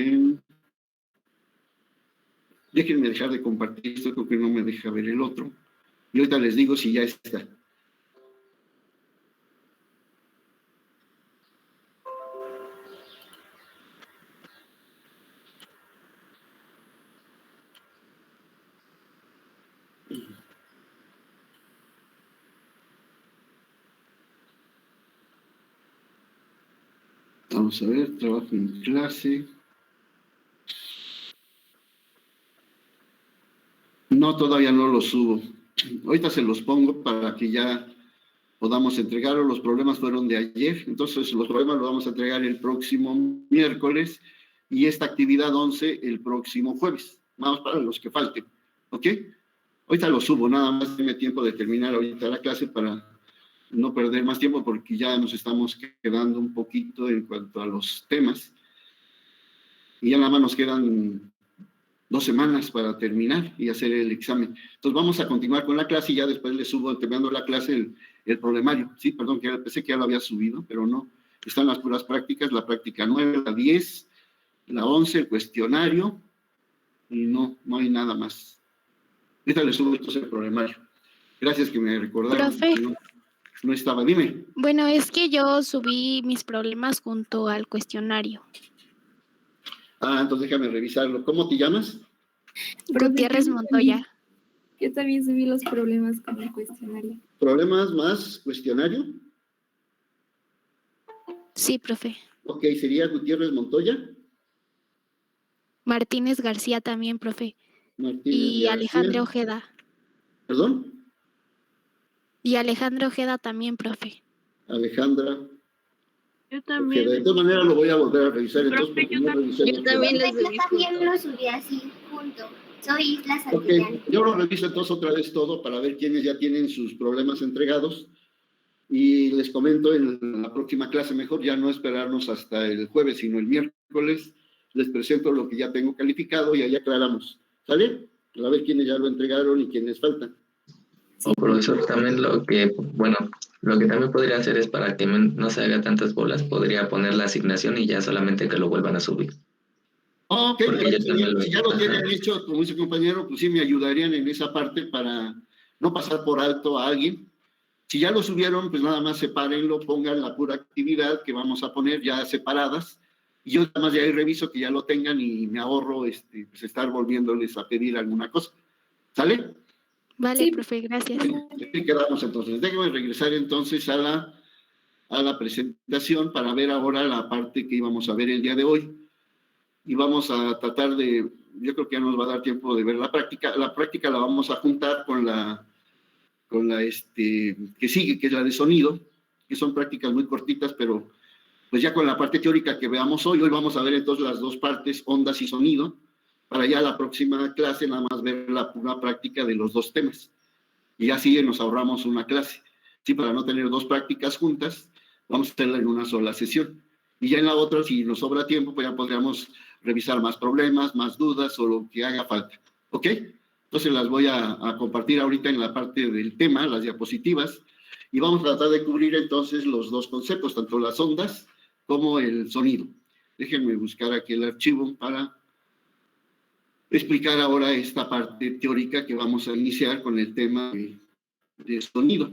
A: Déjenme dejar de compartir esto, creo que no me deja ver el otro. Y ahorita les digo si ya está. Vamos a ver, trabajo en clase. No, todavía no los subo. Ahorita se los pongo para que ya podamos entregarlos. Los problemas fueron de ayer, entonces los problemas los vamos a entregar el próximo miércoles y esta actividad 11 el próximo jueves. Vamos para los que falten, ¿ok? Ahorita los subo, nada más denme tiempo de terminar ahorita la clase para no perder más tiempo, porque ya nos estamos quedando un poquito en cuanto a los temas. Y ya nada más nos quedan 2 semanas para terminar y hacer el examen. Entonces vamos a continuar con la clase y ya después les subo, terminando la clase, el problemario. Sí, perdón, que pensé que ya lo había subido, pero no. Están las puras prácticas, la práctica 9, la 10, la 11, el cuestionario, y no hay nada más. Ahorita les subo entonces el problemario. Gracias que me recordaron.
F: Profe.
A: No estaba, dime.
F: Bueno, es que yo subí mis problemas junto al cuestionario.
A: Entonces déjame revisarlo. ¿Cómo te llamas?
F: Gutiérrez Montoya.
G: Yo también subí los problemas con el cuestionario.
A: ¿Problemas más cuestionario?
F: Sí, profe.
A: Ok, ¿sería Gutiérrez Montoya?
F: Martínez García también, profe.
A: Martínez
F: Y
A: García.
F: Alejandro Ojeda.
A: ¿Perdón?
F: Y Alejandro Ojeda también, profe.
A: Alejandra.
H: Yo también.
A: De todas maneras lo voy a volver a revisar. Entonces,
H: Yo también los subí.
I: Yo también lo subí así, junto. Soy Isla
A: Ok,
I: Santillán.
A: yo lo reviso entonces otra vez todo para ver quiénes ya tienen sus problemas entregados. Y les comento en la próxima clase, mejor ya no esperarnos hasta el jueves, sino el miércoles. Les presento lo que ya tengo calificado y ahí aclaramos. ¿Sale? A ver quiénes ya lo entregaron y quiénes faltan.
B: O profesor, también lo que también podría hacer es, para que no se haga tantas bolas, podría poner la asignación y ya solamente que lo vuelvan a subir.
A: Ok,
B: Porque
A: si ya lo tienen hecho, como dice compañero, pues sí me ayudarían en esa parte para no pasar por alto a alguien. Si ya lo subieron, pues nada más sepárenlo, pongan la pura actividad que vamos a poner ya separadas, y yo nada más ya ahí reviso que ya lo tengan y me ahorro pues estar volviéndoles a pedir alguna cosa. ¿Sale?
F: Vale,
G: Sí.
F: profe, gracias.
A: Aquí quedamos entonces. Déjenme regresar entonces a la presentación para ver ahora la parte que íbamos a ver el día de hoy. Y vamos a tratar de, yo creo que ya nos va a dar tiempo de ver la práctica. La práctica la vamos a juntar con la que sigue, que es la de sonido, que son prácticas muy cortitas, pero pues ya con la parte teórica que veamos hoy vamos a ver entonces las dos partes, ondas y sonido, para ya la próxima clase nada más ver la pura práctica de los dos temas. Y así nos ahorramos una clase. Sí, para no tener dos prácticas juntas, vamos a hacerla en una sola sesión. Y ya en la otra, si nos sobra tiempo, pues ya podríamos revisar más problemas, más dudas o lo que haga falta. ¿Ok? Entonces las voy a compartir ahorita en la parte del tema, las diapositivas, y vamos a tratar de cubrir entonces los dos conceptos, tanto las ondas como el sonido. Déjenme buscar aquí el archivo para explicar ahora esta parte teórica que vamos a iniciar con el tema de sonido.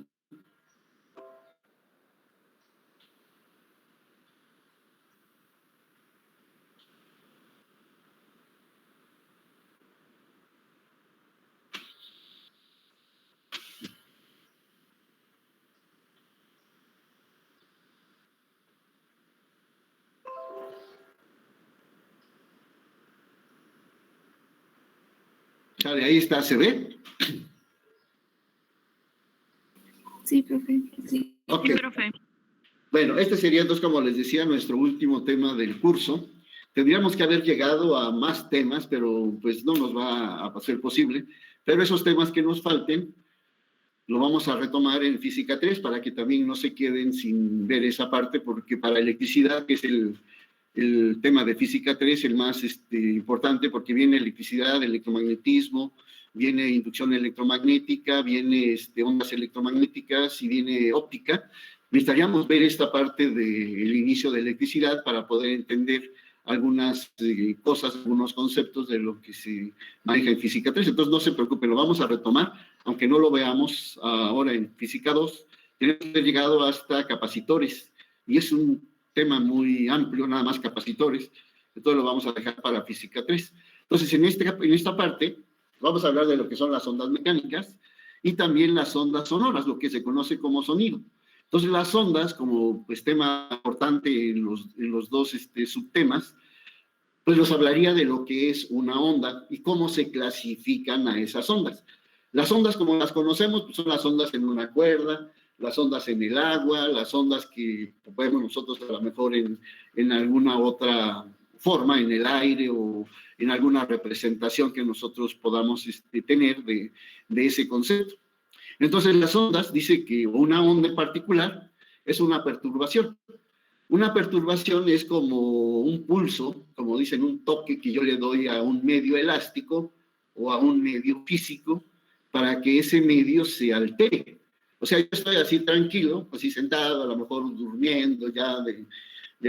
A: Sale, ahí está, ¿se ve?
G: Sí, profe. Sí.
A: Ok.
H: Sí, profe.
A: Bueno, este sería entonces, como les decía, nuestro último tema del curso. Tendríamos que haber llegado a más temas, pero pues no nos va a ser posible. Pero esos temas que nos falten, lo vamos a retomar en Física 3 para que también no se queden sin ver esa parte, porque para electricidad, que es el tema de Física 3, el más importante, porque viene electricidad, electromagnetismo, viene inducción electromagnética, viene ondas electromagnéticas y viene óptica. Necesitaríamos ver esta parte del inicio de electricidad para poder entender algunas cosas, algunos conceptos de lo que se maneja en Física 3. Entonces, no se preocupen, lo vamos a retomar, aunque no lo veamos ahora en Física 2. Tenemos que haber llegado hasta capacitores, y es un tema muy amplio, nada más capacitores. Entonces, lo vamos a dejar para Física 3. Entonces, en esta parte, vamos a hablar de lo que son las ondas mecánicas y también las ondas sonoras, lo que se conoce como sonido. Entonces, las ondas, como pues, tema importante en los dos subtemas, pues nos hablaría de lo que es una onda y cómo se clasifican a esas ondas. Las ondas, como las conocemos, pues, son las ondas en una cuerda, las ondas en el agua, las ondas que podemos nosotros a lo mejor en alguna otra forma, en el aire o en alguna representación que nosotros podamos tener de ese concepto. Entonces, las ondas, dice que una onda en particular es una perturbación. Una perturbación es como un pulso, como dicen, un toque que yo le doy a un medio elástico o a un medio físico para que ese medio se altere. O sea, yo estoy así tranquilo, así sentado, a lo mejor durmiendo ya de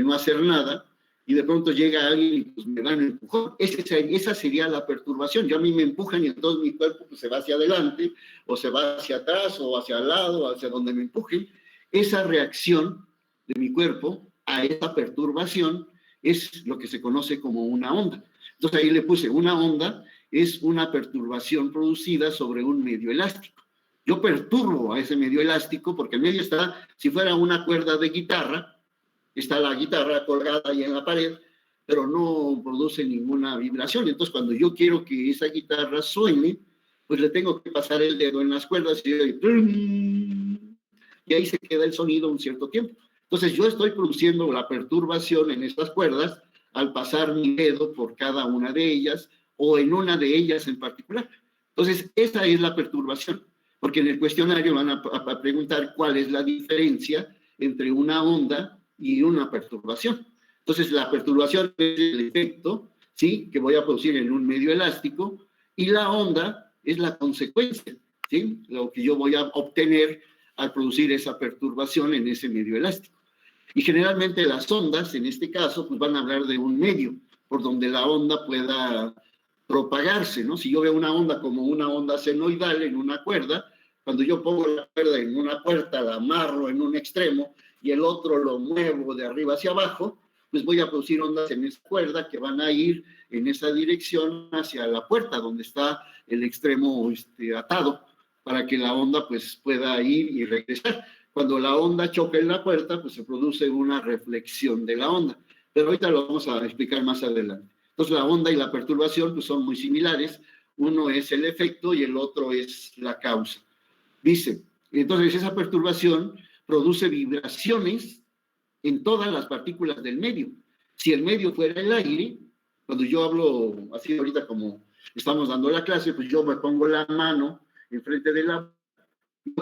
A: no hacer nada, y de pronto llega alguien y pues, me dan un empujón. Esa sería la perturbación. Yo a mí me empujan y entonces mi cuerpo pues, se va hacia adelante, o se va hacia atrás, o hacia el lado, o hacia donde me empujen. Esa reacción de mi cuerpo a esa perturbación es lo que se conoce como una onda. Entonces ahí le puse, una onda es una perturbación producida sobre un medio elástico. Yo perturbo a ese medio elástico porque el medio está, si fuera una cuerda de guitarra, está la guitarra colgada ahí en la pared, pero no produce ninguna vibración. Entonces, cuando yo quiero que esa guitarra suene, pues le tengo que pasar el dedo en las cuerdas y ahí se queda el sonido un cierto tiempo. Entonces, yo estoy produciendo la perturbación en estas cuerdas al pasar mi dedo por cada una de ellas o en una de ellas en particular. Entonces, esa es la perturbación, porque en el cuestionario van a preguntar cuál es la diferencia entre una onda y una perturbación. Entonces, la perturbación es el efecto, ¿sí?, que voy a producir en un medio elástico, y la onda es la consecuencia, ¿sí?, lo que yo voy a obtener al producir esa perturbación en ese medio elástico. Y generalmente las ondas, en este caso, pues van a hablar de un medio por donde la onda pueda propagarse, ¿no? Si yo veo una onda como una onda senoidal en una cuerda, Cuando yo pongo la cuerda en una puerta, la amarro en un extremo y el otro lo muevo de arriba hacia abajo, pues voy a producir ondas en esa cuerda que van a ir en esa dirección hacia la puerta donde está el extremo atado, para que la onda pues pueda ir y regresar. Cuando la onda choca en la puerta, pues se produce una reflexión de la onda. Pero ahorita lo vamos a explicar más adelante. Entonces la onda y la perturbación pues son muy similares. Uno es el efecto y el otro es la causa. Dice, entonces esa perturbación produce vibraciones en todas las partículas del medio. Si el medio fuera el aire, cuando yo hablo así ahorita como estamos dando la clase, pues yo me pongo la mano enfrente de la,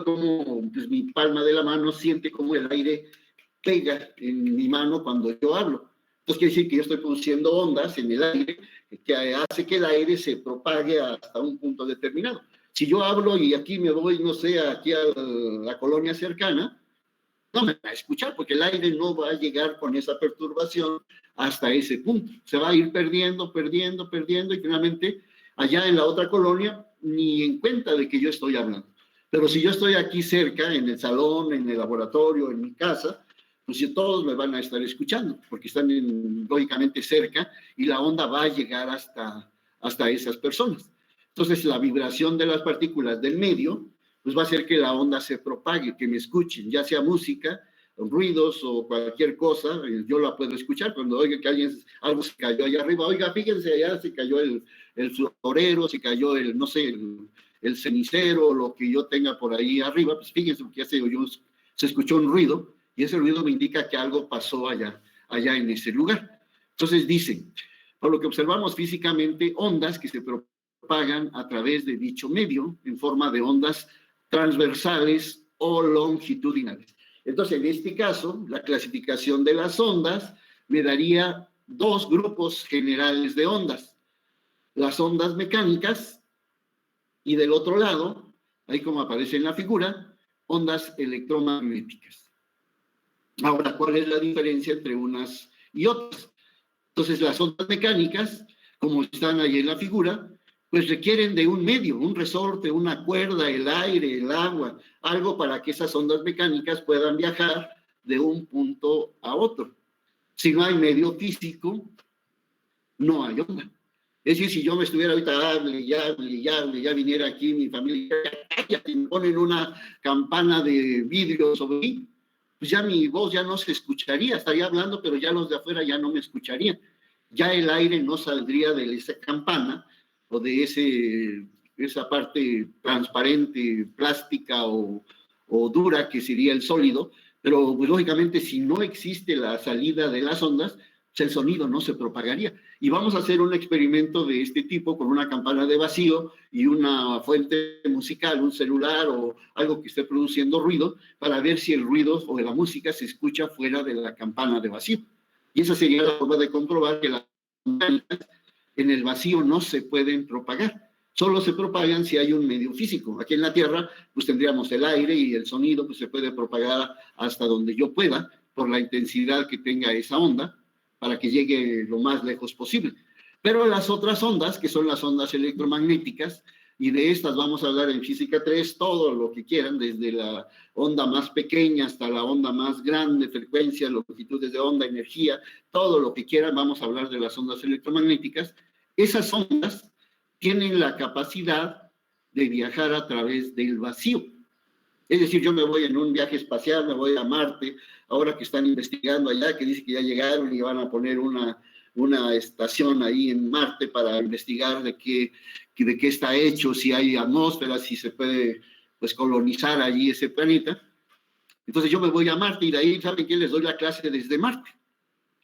A: como pues, mi palma de la mano siente como el aire pega en mi mano cuando yo hablo. Entonces quiere decir que yo estoy produciendo ondas en el aire que hace que el aire se propague hasta un punto determinado. Si yo hablo y aquí me voy, no sé, aquí a la colonia cercana, no me va a escuchar porque el aire no va a llegar con esa perturbación hasta ese punto. Se va a ir perdiendo y finalmente allá en la otra colonia ni en cuenta de que yo estoy hablando. Pero si yo estoy aquí cerca, en el salón, en el laboratorio, en mi casa, pues todos me van a estar escuchando porque están lógicamente cerca y la onda va a llegar hasta esas personas. Entonces la vibración de las partículas del medio pues va a hacer que la onda se propague, que me escuchen, ya sea música, ruidos o cualquier cosa, yo la puedo escuchar cuando oiga que algo se cayó allá arriba, oiga, fíjense, allá se cayó el florero, se cayó no sé, el cenicero, lo que yo tenga por ahí arriba, pues fíjense, porque ya se escuchó un ruido, y ese ruido me indica que algo pasó allá en ese lugar. Entonces dicen, por lo que observamos físicamente, ondas que se propagan a través de dicho medio, en forma de ondas transversales o longitudinales. Entonces, en este caso, la clasificación de las ondas me daría dos grupos generales de ondas. Las ondas mecánicas y del otro lado, ahí como aparece en la figura, ondas electromagnéticas. Ahora, ¿cuál es la diferencia entre unas y otras? Entonces, las ondas mecánicas, como están ahí en la figura, pues requieren de un medio, un resorte, una cuerda, el aire, el agua, algo para que esas ondas mecánicas puedan viajar de un punto a otro. Si no hay medio físico, no hay onda. Es decir, si yo me estuviera ahorita, ya viniera aquí mi familia, ya me ponen una campana de vidrio sobre mí, pues ya mi voz ya no se escucharía, estaría hablando, pero ya los de afuera ya no me escucharían. Ya el aire no saldría de esa campana, o de esa parte transparente, plástica o dura que sería el sólido, pero pues, lógicamente si no existe la salida de las ondas, pues, el sonido no se propagaría. Y vamos a hacer un experimento de este tipo con una campana de vacío y una fuente musical, un celular o algo que esté produciendo ruido, para ver si el ruido o la música se escucha fuera de la campana de vacío. Y esa sería la forma de comprobar que las ondas en el vacío no se pueden propagar, solo se propagan si hay un medio físico. Aquí en la Tierra, pues tendríamos el aire y el sonido, pues se puede propagar hasta donde yo pueda, por la intensidad que tenga esa onda, para que llegue lo más lejos posible. Pero las otras ondas, que son las ondas electromagnéticas, y de estas vamos a hablar en Física 3, todo lo que quieran, desde la onda más pequeña hasta la onda más grande, frecuencia, longitudes de onda, energía, todo lo que quieran, vamos a hablar de las ondas electromagnéticas. Esas ondas tienen la capacidad de viajar a través del vacío. Es decir, yo me voy en un viaje espacial, me voy a Marte, ahora que están investigando allá, que dice que ya llegaron y van a poner una estación ahí en Marte para investigar de qué está hecho, si hay atmósfera, si se puede pues, colonizar allí ese planeta. Entonces yo me voy a Marte y de ahí, ¿saben qué? Les doy la clase desde Marte.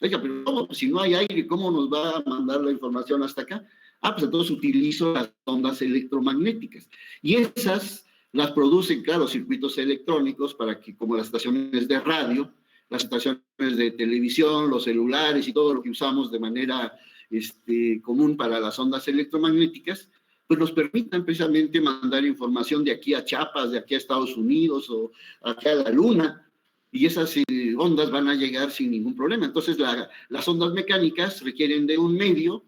A: Oiga, pero ¿cómo? Si no hay aire, ¿cómo nos va a mandar la información hasta acá? Pues entonces utilizo las ondas electromagnéticas. Y esas las producen, claro, circuitos electrónicos para que, como las estaciones de radio, las estaciones de televisión, los celulares y todo lo que usamos de manera común para las ondas electromagnéticas, pues nos permitan precisamente mandar información de aquí a Chiapas, de aquí a Estados Unidos o aquí a la Luna. Y esas ondas van a llegar sin ningún problema. Entonces, las ondas mecánicas requieren de un medio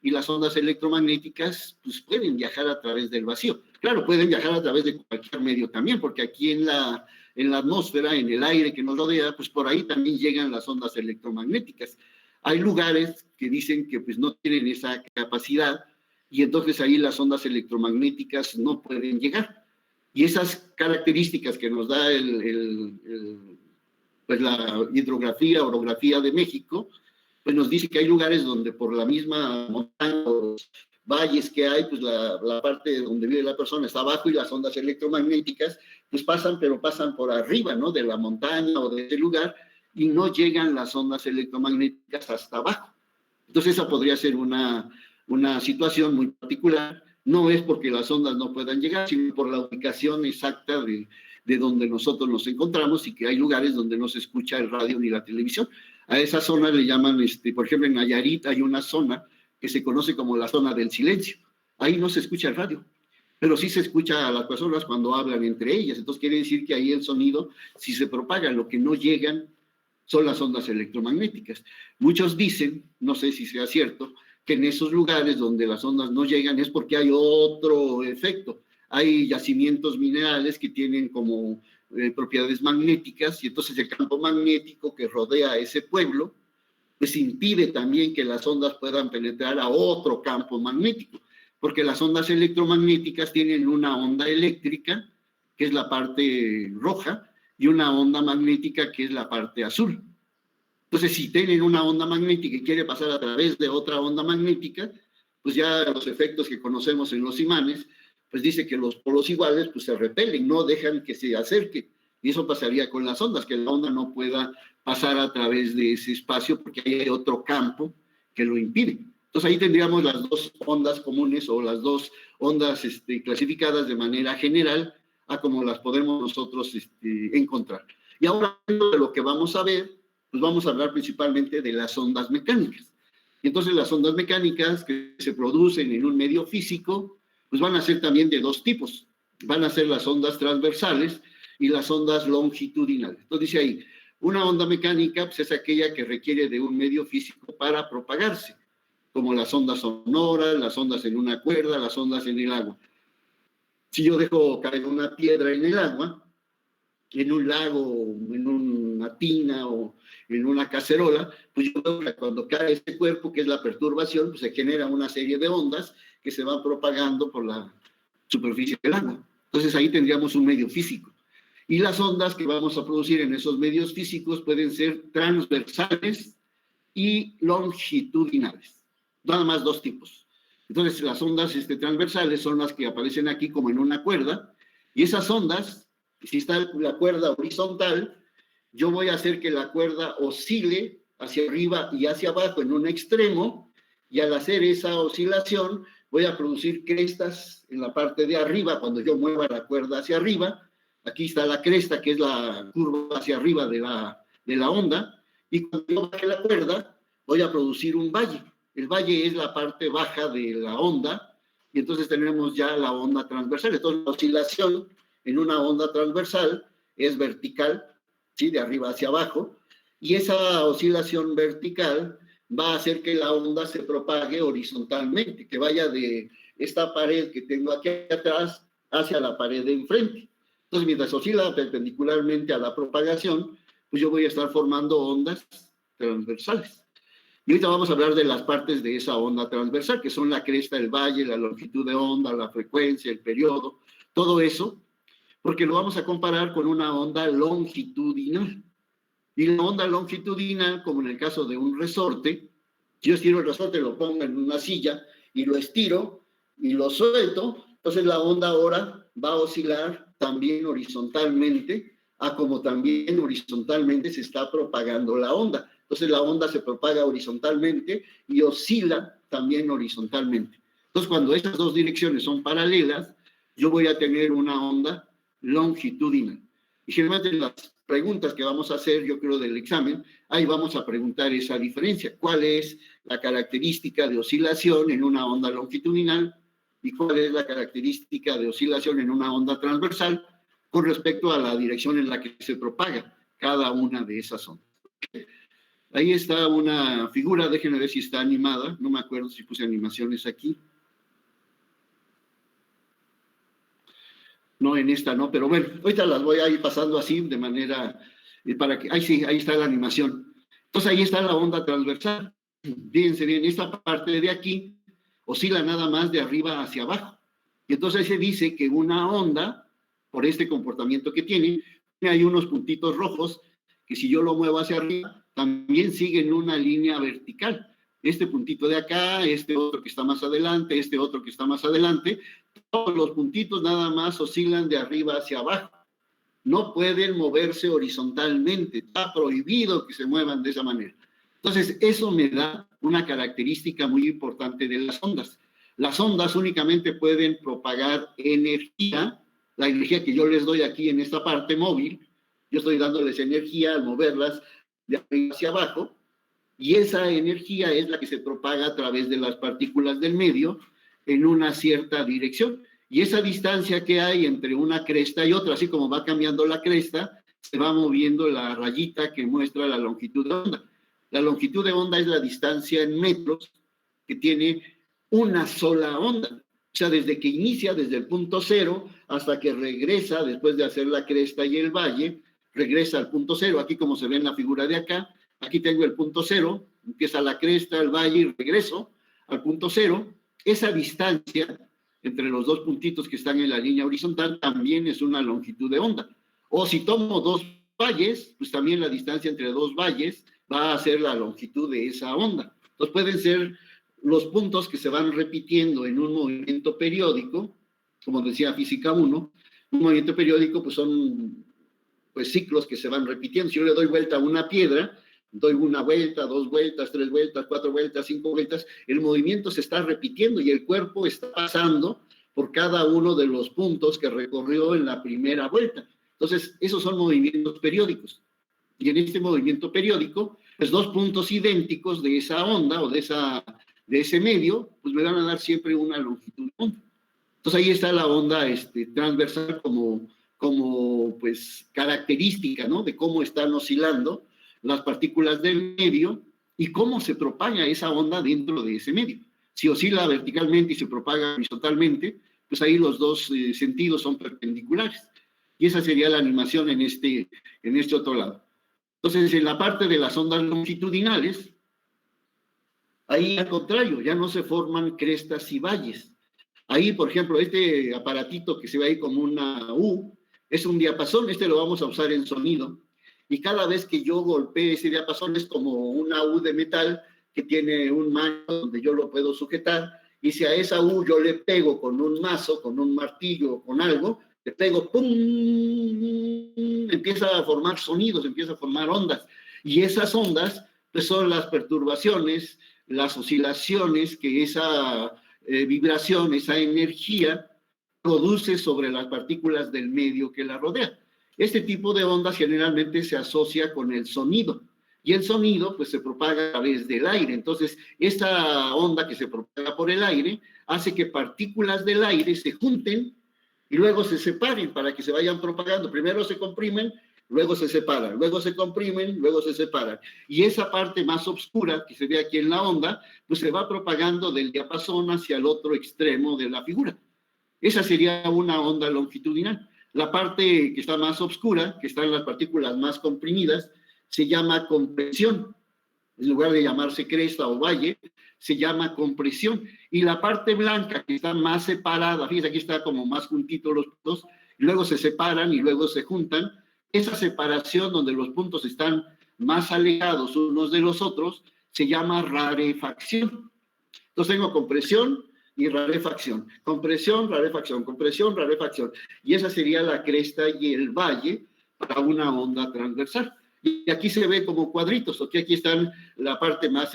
A: y las ondas electromagnéticas pues, pueden viajar a través del vacío. Claro, pueden viajar a través de cualquier medio también, porque aquí en la atmósfera, en el aire que nos rodea, pues por ahí también llegan las ondas electromagnéticas. Hay lugares que dicen que pues no tienen esa capacidad y entonces ahí las ondas electromagnéticas no pueden llegar. Y esas características que nos da pues la hidrografía, orografía de México, pues nos dice que hay lugares donde por la misma montaña, los valles que hay, pues la parte donde vive la persona está abajo y las ondas electromagnéticas pues pasan, pero pasan por arriba, ¿no? De la montaña o de ese lugar y no llegan las ondas electromagnéticas hasta abajo. Entonces esa podría ser una situación muy particular. No es porque las ondas no puedan llegar, sino por la ubicación exacta de donde nosotros nos encontramos y que hay lugares donde no se escucha el radio ni la televisión. A esa zona le llaman, por ejemplo, en Nayarit hay una zona que se conoce como la zona del silencio. Ahí no se escucha el radio, pero sí se escucha a las personas cuando hablan entre ellas. Entonces quiere decir que ahí el sonido sí se propaga. Lo que no llegan son las ondas electromagnéticas. Muchos dicen, no sé si sea cierto, que en esos lugares donde las ondas no llegan es porque hay otro efecto. Hay yacimientos minerales que tienen como propiedades magnéticas y entonces el campo magnético que rodea a ese pueblo pues impide también que las ondas puedan penetrar a otro campo magnético, porque las ondas electromagnéticas tienen una onda eléctrica, que es la parte roja, y una onda magnética, que es la parte azul. Entonces, si tienen una onda magnética y quiere pasar a través de otra onda magnética, pues ya los efectos que conocemos en los imanes, pues dice que los polos iguales pues se repelen, no dejan que se acerque. Y eso pasaría con las ondas, que la onda no pueda pasar a través de ese espacio porque ahí hay otro campo que lo impide. Entonces ahí tendríamos las dos ondas comunes o las dos ondas clasificadas de manera general a como las podemos nosotros encontrar. Y ahora de lo que vamos a ver, pues vamos a hablar principalmente de las ondas mecánicas. Entonces las ondas mecánicas que se producen en un medio físico, pues van a ser también de dos tipos. Van a ser las ondas transversales y las ondas longitudinales. Entonces dice ahí, una onda mecánica pues, es aquella que requiere de un medio físico para propagarse, como las ondas sonoras, las ondas en una cuerda, las ondas en el agua. Si yo dejo caer una piedra en el agua, en un lago, en una tina o en una cacerola, pues yo veo que cuando cae ese cuerpo, que es la perturbación, pues se genera una serie de ondas que se van propagando por la superficie del agua. Entonces ahí tendríamos un medio físico. Y las ondas que vamos a producir en esos medios físicos pueden ser transversales y longitudinales. Nada más dos tipos. Entonces, las ondas transversales son las que aparecen aquí como en una cuerda, y esas ondas, si está la cuerda horizontal, yo voy a hacer que la cuerda oscile hacia arriba y hacia abajo en un extremo, y al hacer esa oscilación, voy a producir crestas en la parte de arriba, cuando yo mueva la cuerda hacia arriba. Aquí está la cresta, que es la curva hacia arriba de la onda, y cuando yo baje la cuerda, voy a producir un valle. El valle es la parte baja de la onda, y entonces tenemos ya la onda transversal. Entonces, la oscilación en una onda transversal es vertical, ¿sí? De arriba hacia abajo, y esa oscilación vertical va a hacer que la onda se propague horizontalmente, que vaya de esta pared que tengo aquí atrás hacia la pared de enfrente. Entonces, mientras oscila perpendicularmente a la propagación, pues yo voy a estar formando ondas transversales. Y ahorita vamos a hablar de las partes de esa onda transversal, que son la cresta, el valle, la longitud de onda, la frecuencia, el periodo, todo eso, porque lo vamos a comparar con una onda longitudinal. Y la onda longitudinal, como en el caso de un resorte, si yo estiro el resorte, lo pongo en una silla y lo estiro y lo suelto, entonces la onda ahora va a oscilar también horizontalmente, a como también horizontalmente se está propagando la onda. Entonces la onda se propaga horizontalmente y oscila también horizontalmente. Entonces cuando esas dos direcciones son paralelas, yo voy a tener una onda longitudinal. Y generalmente en las preguntas que vamos a hacer, yo creo, del examen, ahí vamos a preguntar esa diferencia. ¿Cuál es la característica de oscilación en una onda longitudinal y cuál es la característica de oscilación en una onda transversal con respecto a la dirección en la que se propaga cada una de esas ondas? Ahí está una figura, déjenme ver si está animada, no me acuerdo si puse animaciones aquí. No, en esta no, pero bueno, ahorita las voy a ir pasando así de manera, para que, ahí sí, ahí está la animación. Entonces ahí está la onda transversal. Fíjense bien, esta parte de aquí oscila nada más de arriba hacia abajo. Y entonces se dice que una onda, por este comportamiento que tiene, hay unos puntitos rojos que si yo lo muevo hacia arriba, también siguen una línea vertical. Este puntito de acá, este otro que está más adelante, este otro que está más adelante, todos los puntitos nada más oscilan de arriba hacia abajo. No pueden moverse horizontalmente, está prohibido que se muevan de esa manera. Entonces, eso me da una característica muy importante de las ondas. Las ondas únicamente pueden propagar energía, la energía que yo les doy aquí en esta parte móvil, yo estoy dándoles energía al moverlas de arriba hacia abajo, y esa energía es la que se propaga a través de las partículas del medio en una cierta dirección. Y esa distancia que hay entre una cresta y otra, así como va cambiando la cresta, se va moviendo la rayita que muestra la longitud de onda. La longitud de onda es la distancia en metros que tiene una sola onda. O sea, desde que inicia, desde el punto cero, hasta que regresa, después de hacer la cresta y el valle, regresa al punto cero. Aquí como se ve en la figura de acá, aquí tengo el punto cero, empieza la cresta, el valle y regreso al punto cero. Esa distancia entre los dos puntitos que están en la línea horizontal también es una longitud de onda. O si tomo dos valles, pues también la distancia entre dos valles va a ser la longitud de esa onda. Entonces pueden ser los puntos que se van repitiendo en un movimiento periódico, como decía Física 1, un movimiento periódico pues son pues ciclos que se van repitiendo. Si yo le doy vuelta a una piedra, doy una vuelta, 2 vueltas, 3 vueltas, 4 vueltas, 5 vueltas, el movimiento se está repitiendo y el cuerpo está pasando por cada uno de los puntos que recorrió en la primera vuelta. Entonces, esos son movimientos periódicos. Y en este movimiento periódico, pues dos puntos idénticos de esa onda o de ese medio, pues me van a dar siempre una longitud de onda. Entonces ahí está la onda transversal como pues característica, ¿no? De cómo están oscilando las partículas del medio y cómo se propaga esa onda dentro de ese medio. Si oscila verticalmente y se propaga horizontalmente, pues ahí los dos sentidos son perpendiculares. Y esa sería la animación en este otro lado. Entonces, en la parte de las ondas longitudinales, ahí al contrario, ya no se forman crestas y valles. Ahí, por ejemplo, este aparatito que se ve ahí como una U, es un diapasón, lo vamos a usar en sonido. Y cada vez que yo golpee ese diapasón es como una U de metal que tiene un mango donde yo lo puedo sujetar, y si a esa U yo le pego con un mazo, con un martillo, con algo, le pego, ¡pum!, empieza a formar sonidos, empieza a formar ondas, y esas ondas pues son las perturbaciones, las oscilaciones que esa vibración, esa energía produce sobre las partículas del medio que la rodea. Este tipo de ondas generalmente se asocia con el sonido, y el sonido pues se propaga a través del aire. Entonces, esta onda que se propaga por el aire hace que partículas del aire se junten y luego se separen para que se vayan propagando. Primero se comprimen, luego se separan, luego se comprimen, luego se separan. Y esa parte más oscura que se ve aquí en la onda, pues se va propagando del diapasón hacia el otro extremo de la figura. Esa sería una onda longitudinal. La parte que está más oscura, que están las partículas más comprimidas, se llama compresión. En lugar de llamarse cresta o valle, se llama compresión. Y la parte blanca, que está más separada, fíjense, aquí está como más juntitos los puntos, y luego se separan y luego se juntan. Esa separación donde los puntos están más alejados unos de los otros, se llama rarefacción. Entonces tengo compresión y rarefacción. Compresión, rarefacción, compresión, rarefacción. Y esa sería la cresta y el valle para una onda transversal. Y aquí se ve como cuadritos, ¿ok? Aquí están la parte más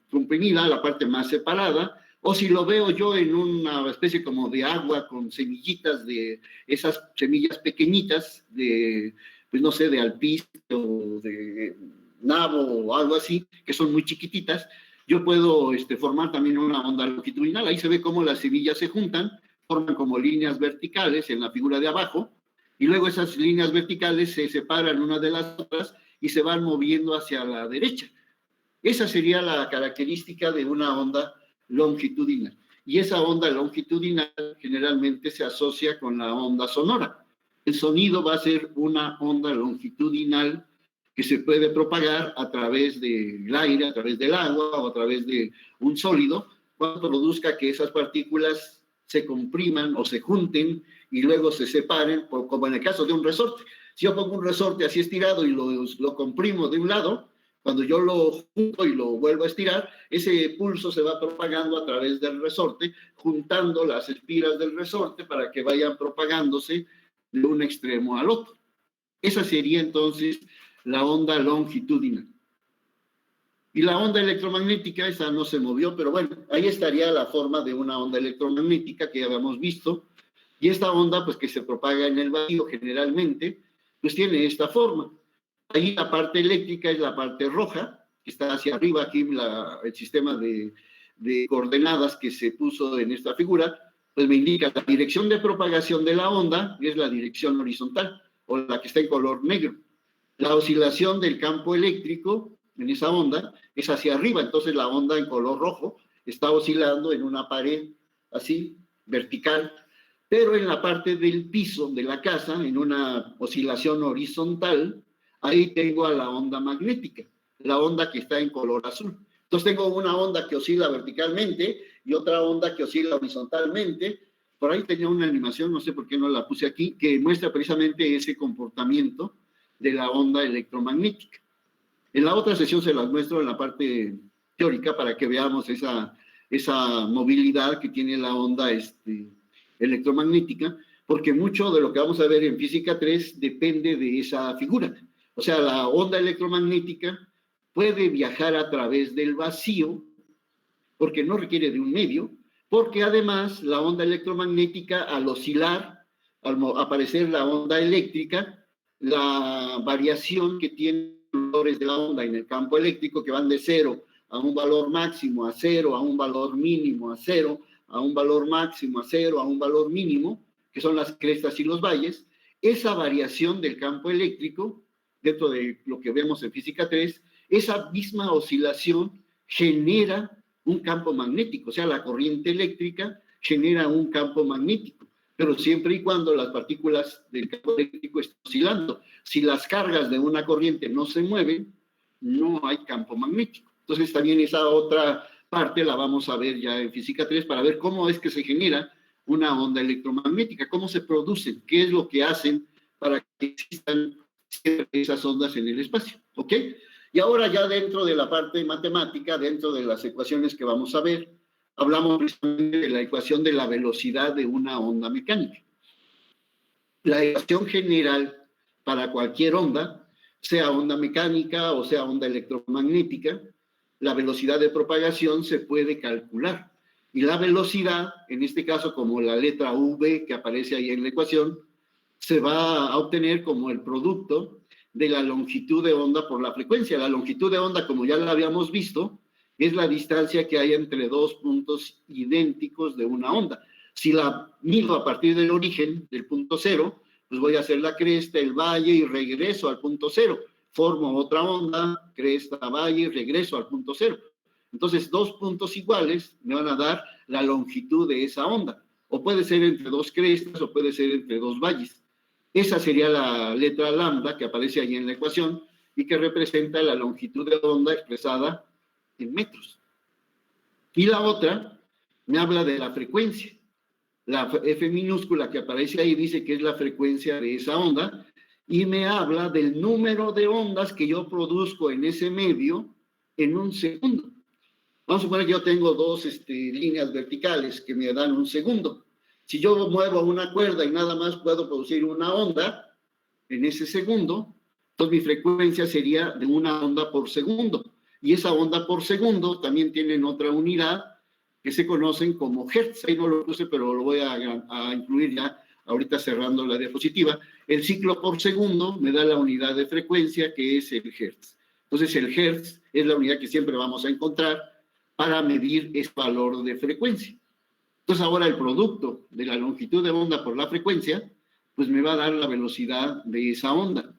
A: comprimida, la parte más separada, o si lo veo yo en una especie como de agua con semillitas de esas semillas pequeñitas de, pues no sé, de alpiste o de nabo o algo así, que son muy chiquititas, yo puedo formar también una onda longitudinal. Ahí se ve cómo las semillas se juntan, forman como líneas verticales en la figura de abajo, y luego esas líneas verticales se separan una de las otras y se van moviendo hacia la derecha. Esa sería la característica de una onda longitudinal. y esa onda longitudinal generalmente se asocia con la onda sonora. El sonido va a ser una onda longitudinal que se puede propagar a través del aire, a través del agua o a través de un sólido, cuando produzca que esas partículas se compriman o se junten y luego se separen, como en el caso de un resorte. Si yo pongo un resorte así estirado y lo comprimo de un lado, cuando yo lo junto y lo vuelvo a estirar, ese pulso se va propagando a través del resorte, juntando las espiras del resorte para que vayan propagándose de un extremo al otro. Esa sería entonces la onda longitudinal. Y la onda electromagnética, esa no se movió, pero bueno, ahí estaría la forma de una onda electromagnética que ya habíamos visto. Y esta onda, pues que se propaga en el vacío generalmente, pues tiene esta forma. Ahí la parte eléctrica es la parte roja, que está hacia arriba aquí el sistema de coordenadas que se puso en esta figura, pues me indica la dirección de propagación de la onda, que es la dirección horizontal, o la que está en color negro. La oscilación del campo eléctrico en esa onda es hacia arriba, entonces la onda en color rojo está oscilando en una pared así, vertical, pero en la parte del piso de la casa, en una oscilación horizontal, ahí tengo a la onda magnética, la onda que está en color azul. Entonces tengo una onda que oscila verticalmente y otra onda que oscila horizontalmente. Por ahí tenía una animación, no sé por qué no la puse aquí, que muestra precisamente ese comportamiento de la onda electromagnética. En la otra sesión se las muestro en la parte teórica para que veamos esa movilidad que tiene la onda electromagnética, porque mucho de lo que vamos a ver en física 3 depende de esa figura. O sea, la onda electromagnética puede viajar a través del vacío, porque no requiere de un medio, porque además la onda electromagnética al oscilar, al aparecer la onda eléctrica, la variación que tiene los valores de la onda en el campo eléctrico, que van de 0 a un valor máximo a 0, a un valor mínimo a 0, a un valor máximo a 0, a un valor mínimo, que son las crestas y los valles, esa variación del campo eléctrico, dentro de lo que vemos en física 3, esa misma oscilación genera un campo magnético, o sea, la corriente eléctrica genera un campo magnético, pero siempre y cuando las partículas del campo eléctrico estén oscilando. Si las cargas de una corriente no se mueven, no hay campo magnético. Entonces también esa otra parte la vamos a ver ya en física 3 para ver cómo es que se genera una onda electromagnética, cómo se producen, qué es lo que hacen para que existan esas ondas en el espacio, ¿ok? Y ahora ya dentro de la parte matemática, dentro de las ecuaciones que vamos a ver, hablamos precisamente de la ecuación de la velocidad de una onda mecánica. La ecuación general para cualquier onda, sea onda mecánica o sea onda electromagnética, la velocidad de propagación se puede calcular. Y la velocidad, en este caso como la letra V que aparece ahí en la ecuación, se va a obtener como el producto de la longitud de onda por la frecuencia. La longitud de onda, como ya la habíamos visto, es la distancia que hay entre dos puntos idénticos de una onda. Si la mido a partir del origen, del punto cero, pues voy a hacer la cresta, el valle y regreso al punto cero. Formo otra onda, cresta, valle y regreso al punto cero. Entonces, dos puntos iguales me van a dar la longitud de esa onda. O puede ser entre dos crestas o puede ser entre dos valles. Esa sería la letra lambda que aparece ahí en la ecuación y que representa la longitud de onda expresada en metros. Y la otra me habla de la frecuencia. La F minúscula que aparece ahí dice que es la frecuencia de esa onda y me habla del número de ondas que yo produzco en ese medio en un segundo. Vamos a suponer que yo tengo dos líneas verticales que me dan un segundo. Si yo muevo una cuerda y nada más puedo producir una onda en ese segundo, entonces mi frecuencia sería de una onda por segundo. Y esa onda por segundo también tienen otra unidad que se conocen como hertz. Ahí no lo puse, pero lo voy a incluir ya ahorita cerrando la diapositiva. El ciclo por segundo me da la unidad de frecuencia que es el hertz. Entonces el hertz es la unidad que siempre vamos a encontrar para medir ese valor de frecuencia. Entonces ahora el producto de la longitud de onda por la frecuencia, pues me va a dar la velocidad de esa onda.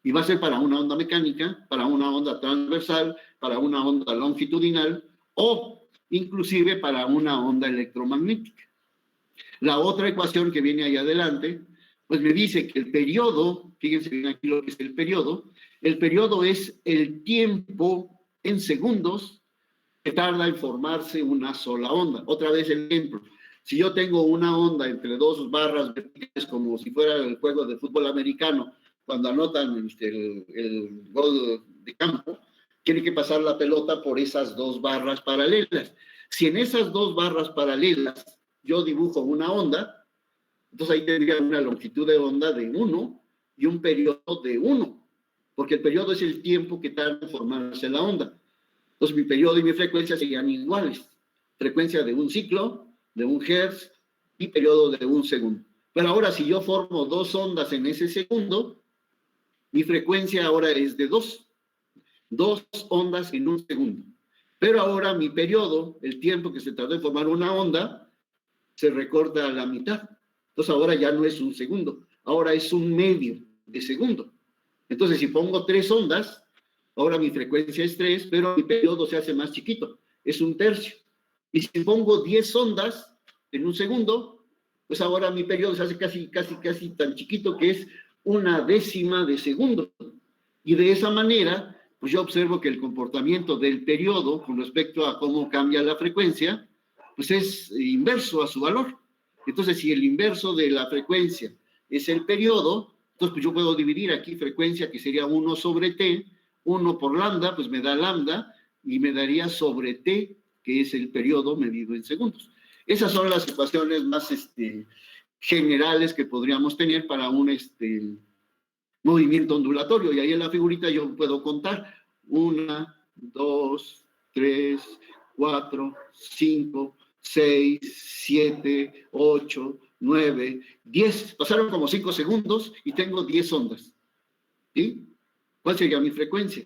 A: Y va a ser para una onda mecánica, para una onda transversal, para una onda longitudinal, o inclusive para una onda electromagnética. La otra ecuación que viene ahí adelante, pues me dice que el periodo, fíjense bien aquí lo que es el periodo es el tiempo en segundos que tarda en formarse una sola onda. Otra vez el ejemplo, si yo tengo una onda entre dos barras verticales, como si fuera el juego de fútbol americano, cuando anotan el gol de campo, tiene que pasar la pelota por esas dos barras paralelas. Si en esas dos barras paralelas yo dibujo una onda, entonces ahí tendría una longitud de onda de 1 y un periodo de 1, porque el periodo es el tiempo que tarda en formarse la onda. Entonces mi periodo y mi frecuencia serían iguales. Frecuencia de un ciclo, de un hertz, y periodo de un segundo. Pero ahora si yo formo dos ondas en ese segundo, mi frecuencia ahora es de 2. 2 ondas en un segundo. Pero ahora mi periodo, el tiempo que se tardó en formar una onda, se recorta a la mitad. Entonces ahora ya no es un segundo, ahora es un medio de segundo. Entonces si pongo 3 ondas, ahora mi frecuencia es 3, pero mi periodo se hace más chiquito, es 1/3. Y si pongo 10 ondas en un segundo, pues ahora mi periodo se hace casi tan chiquito que es 1/10 de segundo. Y de esa manera, pues yo observo que el comportamiento del periodo con respecto a cómo cambia la frecuencia, pues es inverso a su valor. Entonces, si el inverso de la frecuencia es el periodo, entonces pues yo puedo dividir aquí frecuencia, que sería 1 sobre t, 1 por lambda, pues me da lambda, y me daría sobre t, que es el periodo medido en segundos. Esas son las ecuaciones más generales que podríamos tener para un movimiento ondulatorio. Y ahí en la figurita yo puedo contar 1, 2, 3, 4, 5, 6, 7, 8, 9, 10. Pasaron como 5 segundos y tengo 10 ondas. ¿Sí? ¿Cuál sería mi frecuencia?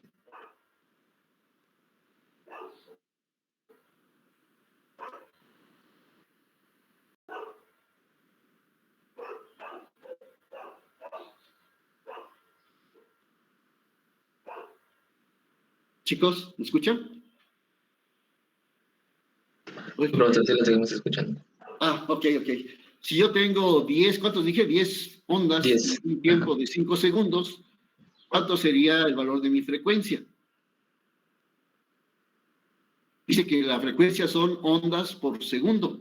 A: Chicos, ¿me escuchan?
B: Profesor, sí lo seguimos escuchando.
A: Ok. Si yo tengo 10, ¿cuántos dije? 10 ondas
B: 10.
A: en un tiempo de 5 segundos, ¿cuánto sería el valor de mi frecuencia? Dice que la frecuencia son ondas por segundo.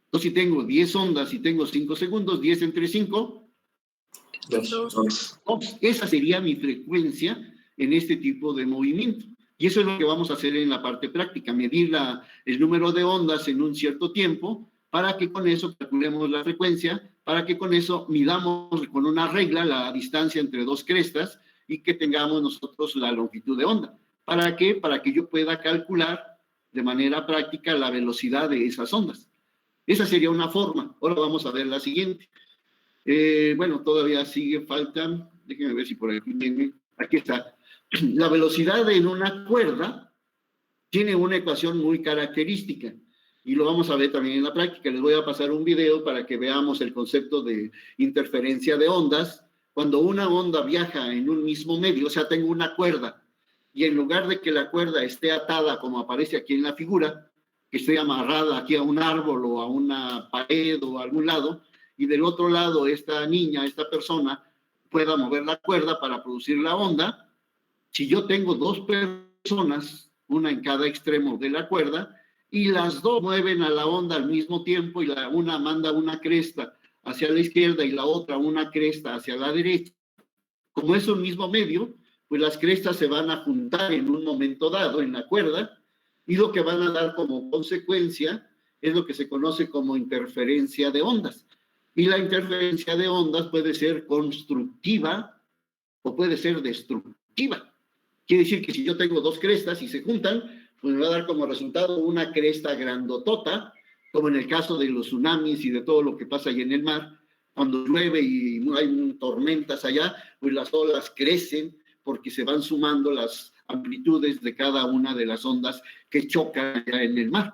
A: Entonces, si tengo 10 ondas y tengo 5 segundos, 10 entre 5, 2. Esa sería mi frecuencia en este tipo de movimiento. Y eso es lo que vamos a hacer en la parte práctica, medir el número de ondas en un cierto tiempo, para que con eso calculemos la frecuencia, para que con eso midamos con una regla la distancia entre dos crestas y que tengamos nosotros la longitud de onda. ¿Para qué? Para que yo pueda calcular de manera práctica la velocidad de esas ondas. Esa sería una forma. Ahora vamos a ver la siguiente. Bueno, todavía faltan, déjenme ver si por aquí viene, aquí está. La velocidad en una cuerda tiene una ecuación muy característica y lo vamos a ver también en la práctica. Les voy a pasar un video para que veamos el concepto de interferencia de ondas. Cuando una onda viaja en un mismo medio, o sea, tengo una cuerda y en lugar de que la cuerda esté atada como aparece aquí en la figura, que esté amarrada aquí a un árbol o a una pared o a algún lado, y del otro lado esta niña, esta persona, pueda mover la cuerda para producir la onda. Si yo tengo 2 personas, una en cada extremo de la cuerda, y las 2 mueven a la onda al mismo tiempo, y una manda una cresta hacia la izquierda y la otra una cresta hacia la derecha, como es un mismo medio, pues las crestas se van a juntar en un momento dado en la cuerda, y lo que van a dar como consecuencia es lo que se conoce como interferencia de ondas. Y la interferencia de ondas puede ser constructiva o puede ser destructiva. Quiere decir que si yo tengo 2 crestas y se juntan, pues me va a dar como resultado una cresta grandotota, como en el caso de los tsunamis y de todo lo que pasa ahí en el mar. Cuando llueve y hay tormentas allá, pues las olas crecen porque se van sumando las amplitudes de cada una de las ondas que chocan allá en el mar.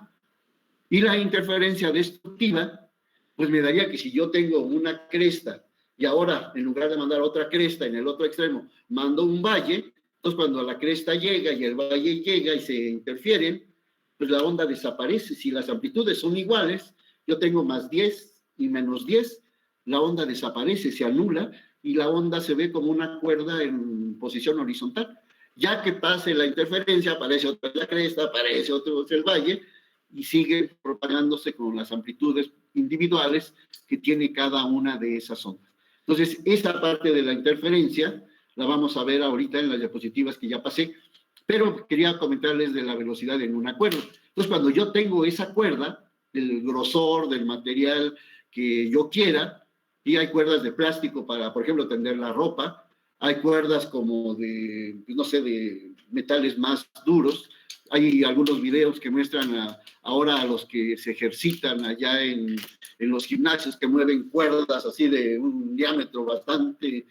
A: Y la interferencia destructiva, pues me daría que si yo tengo una cresta y ahora, en lugar de mandar otra cresta en el otro extremo, mando un valle, entonces cuando la cresta llega y el valle llega y se interfieren, pues la onda desaparece. Si las amplitudes son iguales, yo tengo más 10 y menos 10, la onda desaparece, se anula, y la onda se ve como una cuerda en posición horizontal. Ya que pase la interferencia, aparece otra la cresta, aparece otro el valle, y sigue propagándose con las amplitudes individuales que tiene cada una de esas ondas. Entonces, esa parte de la interferencia la vamos a ver ahorita en las diapositivas que ya pasé, pero quería comentarles de la velocidad en una cuerda. Entonces, cuando yo tengo esa cuerda, el grosor del material que yo quiera, y hay cuerdas de plástico para, por ejemplo, tender la ropa, hay cuerdas como de, no sé, de metales más duros. Hay algunos videos que muestran ahora a los que se ejercitan allá en los gimnasios, que mueven cuerdas así de un diámetro bastante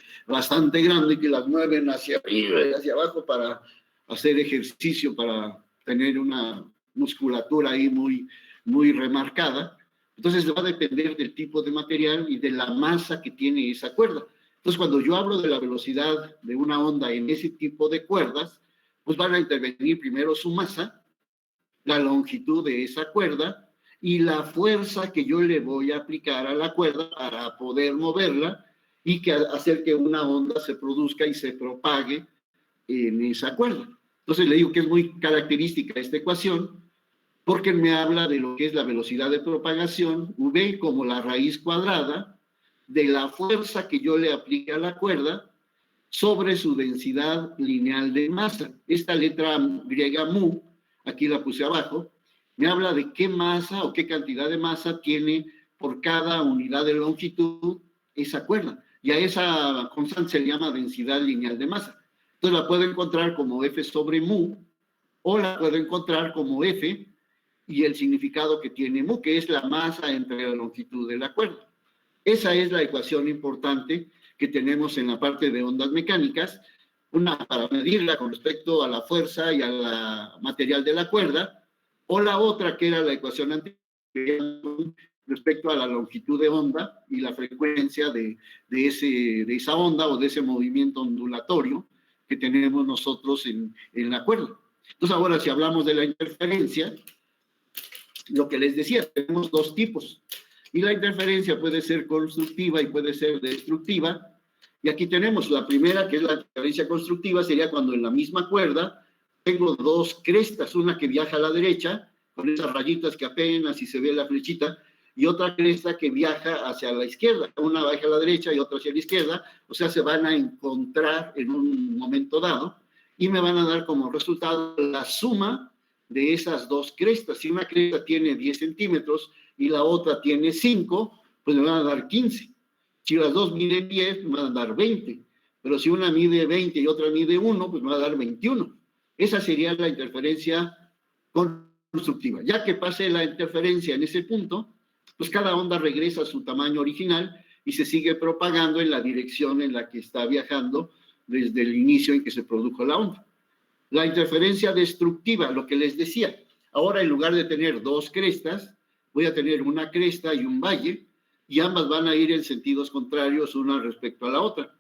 A: grande, que las mueven hacia arriba y hacia abajo para hacer ejercicio, para tener una musculatura ahí muy remarcada. Entonces va a depender del tipo de material y de la masa que tiene esa cuerda. Entonces, cuando yo hablo de la velocidad de una onda en ese tipo de cuerdas, pues van a intervenir primero su masa, la longitud de esa cuerda y la fuerza que yo le voy a aplicar a la cuerda para poder moverla y hacer que una onda se produzca y se propague en esa cuerda. Entonces, le digo que es muy característica esta ecuación porque me habla de lo que es la velocidad de propagación, V como la raíz cuadrada de la fuerza que yo le aplique a la cuerda sobre su densidad lineal de masa. Esta letra griega mu, aquí la puse abajo, me habla de qué masa o qué cantidad de masa tiene por cada unidad de longitud esa cuerda. Y a esa constante se le llama densidad lineal de masa. Entonces la puedo encontrar como F sobre mu, o la puedo encontrar como F y el significado que tiene mu, que es la masa entre la longitud de la cuerda. Esa es la ecuación importante que tenemos en la parte de ondas mecánicas, una para medirla con respecto a la fuerza y al material de la cuerda, o la otra que era la ecuación anterior respecto a la longitud de onda y la frecuencia de esa onda o de ese movimiento ondulatorio que tenemos nosotros en la cuerda. Entonces ahora si hablamos de la interferencia, lo que les decía, tenemos dos tipos. Y la interferencia puede ser constructiva y puede ser destructiva. Y aquí tenemos la primera, que es la interferencia constructiva, sería cuando en la misma cuerda tengo dos crestas, una que viaja a la derecha, con esas rayitas que apenas si se ve la flechita, y otra cresta que viaja hacia la izquierda. Una viaja a la derecha y otra hacia la izquierda, o sea, se van a encontrar en un momento dado y me van a dar como resultado la suma de esas dos crestas. Si una cresta tiene 10 centímetros y la otra tiene 5, pues me van a dar 15. Si las dos miden 10, me van a dar 20. Pero si una mide 20 y otra mide 1, pues me va a dar 21. Esa sería la interferencia constructiva. Ya que pase la interferencia en ese punto, pues cada onda regresa a su tamaño original y se sigue propagando en la dirección en la que está viajando desde el inicio en que se produjo la onda. La interferencia destructiva, lo que les decía. Ahora, en lugar de tener dos crestas, voy a tener una cresta y un valle, y ambas van a ir en sentidos contrarios una respecto a la otra.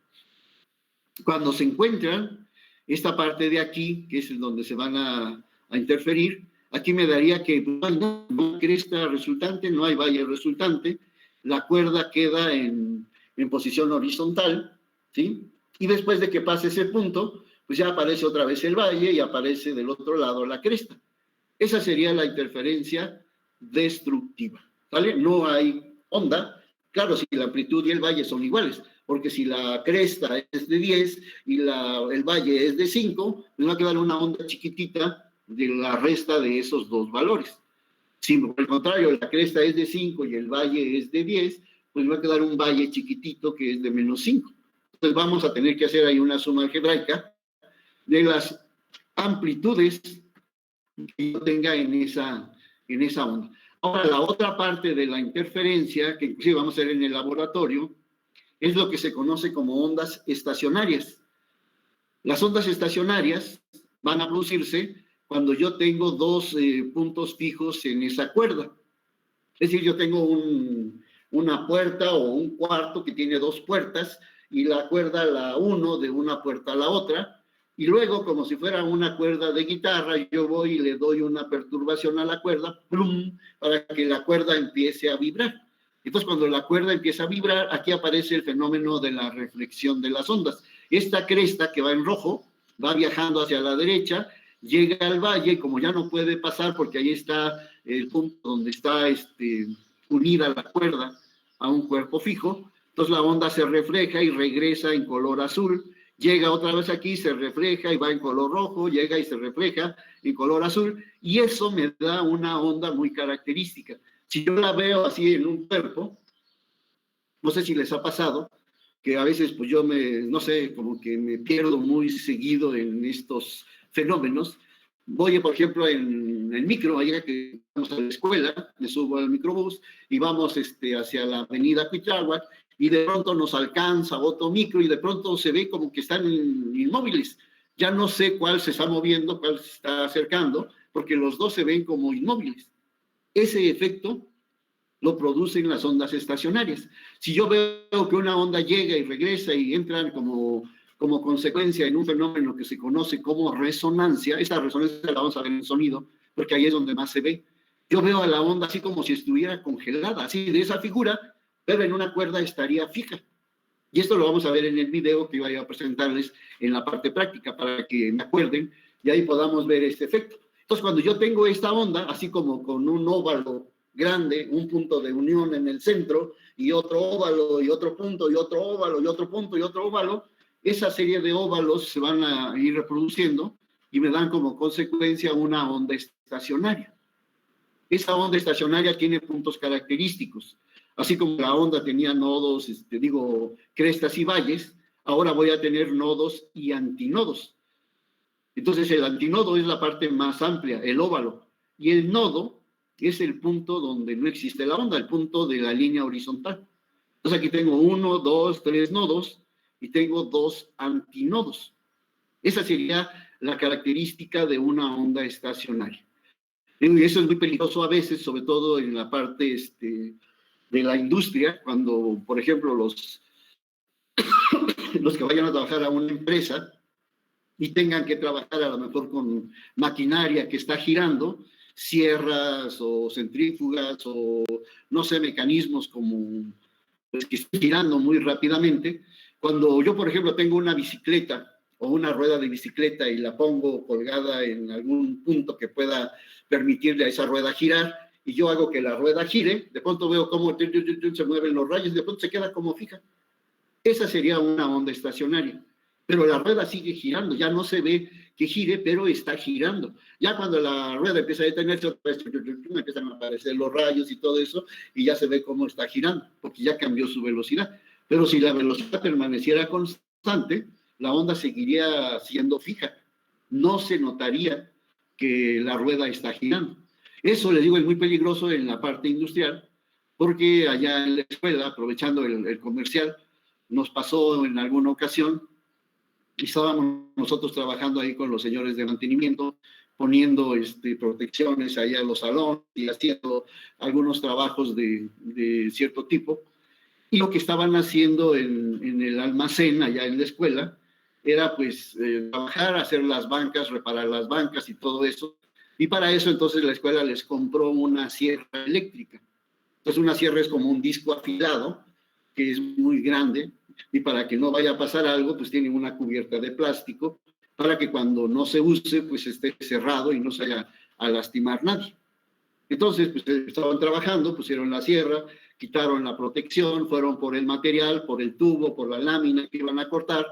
A: Cuando se encuentran, esta parte de aquí, que es donde se van a interferir, aquí me daría que no hay cresta resultante, no hay valle resultante, la cuerda queda en posición horizontal, ¿sí? Y después de que pase ese punto, pues ya aparece otra vez el valle y aparece del otro lado la cresta. Esa sería la interferencia destructiva, ¿vale? No hay onda. Claro, si la amplitud y el valle son iguales, porque si la cresta es de 10 y el valle es de 5, me va a quedar una onda chiquitita de la resta de esos dos valores. Si por el contrario la cresta es de 5 y el valle es de 10, pues me va a quedar un valle chiquitito que es de menos 5. Entonces vamos a tener que hacer ahí una suma algebraica de las amplitudes que yo tenga en esa onda. Ahora, la otra parte de la interferencia, que inclusive vamos a hacer en el laboratorio, es lo que se conoce como ondas estacionarias. Las ondas estacionarias van a producirse cuando yo tengo dos puntos fijos en esa cuerda. Es decir, yo tengo una puerta o un cuarto que tiene dos puertas y la cuerda la uno de una puerta a la otra, y luego, como si fuera una cuerda de guitarra, yo voy y le doy una perturbación a la cuerda, plum, para que la cuerda empiece a vibrar. Entonces, cuando la cuerda empieza a vibrar, aquí aparece el fenómeno de la reflexión de las ondas. Esta cresta que va en rojo, va viajando hacia la derecha, llega al valle, como ya no puede pasar porque ahí está el punto donde está unida la cuerda a un cuerpo fijo, entonces la onda se refleja y regresa en color azul, llega otra vez aquí, se refleja y va en color rojo, llega y se refleja en color azul, y eso me da una onda muy característica. Si yo la veo así en un cuerpo, no sé si les ha pasado, que a veces pues yo no sé, como que me pierdo muy seguido en estos fenómenos. Voy, por ejemplo, en el micro, allá que vamos a la escuela, me subo al microbús y vamos hacia la avenida Cuitláhuac, y de pronto nos alcanza otro micro y de pronto se ve como que están inmóviles. Ya no sé cuál se está moviendo, cuál se está acercando, porque los dos se ven como inmóviles. Ese efecto lo producen las ondas estacionarias. Si yo veo que una onda llega y regresa y entran como consecuencia en un fenómeno que se conoce como resonancia, esta resonancia la vamos a ver en el sonido, porque ahí es donde más se ve. Yo veo a la onda así como si estuviera congelada, así de esa figura, pero en una cuerda estaría fija. Y esto lo vamos a ver en el video que iba a presentarles en la parte práctica, para que me acuerden y ahí podamos ver este efecto. Entonces, cuando yo tengo esta onda, así como con un óvalo grande, un punto de unión en el centro, y otro óvalo, y otro punto, y otro óvalo, y otro punto, y otro óvalo, esa serie de óvalos se van a ir reproduciendo y me dan como consecuencia una onda estacionaria. Esa onda estacionaria tiene puntos característicos. Así como la onda tenía nodos, crestas y valles, ahora voy a tener nodos y antinodos. Entonces el antinodo es la parte más amplia, el óvalo, y el nodo es el punto donde no existe la onda, el punto de la línea horizontal. Entonces aquí tengo 1, 2, 3 nodos y tengo 2 antinodos. Esa sería la característica de una onda estacionaria. Y eso es muy peligroso a veces, sobre todo en la parte de la industria, cuando, por ejemplo, los que vayan a trabajar a una empresa y tengan que trabajar a lo mejor con maquinaria que está girando, sierras o centrífugas o, no sé, mecanismos como pues, que están girando muy rápidamente. Cuando yo, por ejemplo, tengo una bicicleta o una rueda de bicicleta y la pongo colgada en algún punto que pueda permitirle a esa rueda girar, y yo hago que la rueda gire, de pronto veo cómo se mueven los rayos, de pronto se queda como fija. Esa sería una onda estacionaria. Pero la rueda sigue girando, ya no se ve que gire, pero está girando. Ya cuando la rueda empieza a detenerse, empiezan a aparecer los rayos y todo eso, y ya se ve cómo está girando, porque ya cambió su velocidad. Pero si la velocidad permaneciera constante, la onda seguiría siendo fija. No se notaría que la rueda está girando. Eso, les digo, es muy peligroso en la parte industrial, porque allá en la escuela, aprovechando el comercial, nos pasó en alguna ocasión, y estábamos nosotros trabajando ahí con los señores de mantenimiento, poniendo protecciones allá en los salones y haciendo algunos trabajos de cierto tipo. Y lo que estaban haciendo en el almacén allá en la escuela era pues trabajar, hacer las bancas, reparar las bancas y todo eso. Y para eso entonces la escuela les compró una sierra eléctrica. Entonces una sierra es como un disco afilado, que es muy grande, y para que no vaya a pasar algo, pues tiene una cubierta de plástico, para que cuando no se use, pues esté cerrado y no se vaya a lastimar nadie. Entonces, pues estaban trabajando, pusieron la sierra, quitaron la protección, fueron por el material, por el tubo, por la lámina que iban a cortar,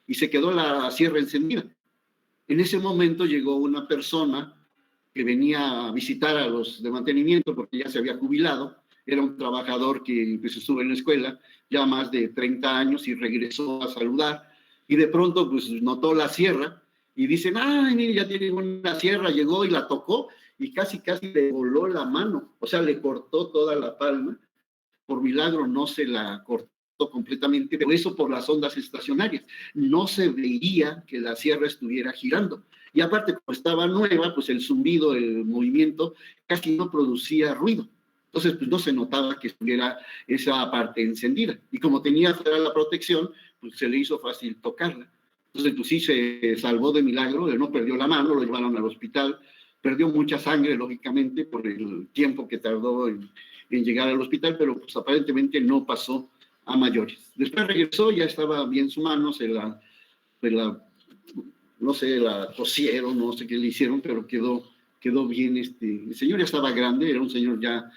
A: y se quedó la sierra encendida. En ese momento llegó una persona que venía a visitar a los de mantenimiento porque ya se había jubilado, era un trabajador que pues, estuvo en la escuela ya más de 30 años y regresó a saludar, y de pronto pues notó la sierra y dicen, ay, mire, ya tiene una sierra, llegó y la tocó y casi le voló la mano, o sea, le cortó toda la palma. Por milagro no se la cortó completamente, pero eso por las ondas estacionarias. No se veía que la sierra estuviera girando. Y aparte, como estaba nueva, pues el zumbido, el movimiento, casi no producía ruido. Entonces, pues no se notaba que estuviera esa parte encendida. Y como tenía fuera la protección, pues se le hizo fácil tocarla. Entonces, pues sí, se salvó de milagro, él no perdió la mano, lo llevaron al hospital, perdió mucha sangre, lógicamente, por el tiempo que tardó en llegar al hospital, pero pues aparentemente no pasó a mayores. Después regresó, ya estaba bien su mano, no sé, la cosieron, no sé qué le hicieron, pero quedó bien. El señor ya estaba grande, era un señor ya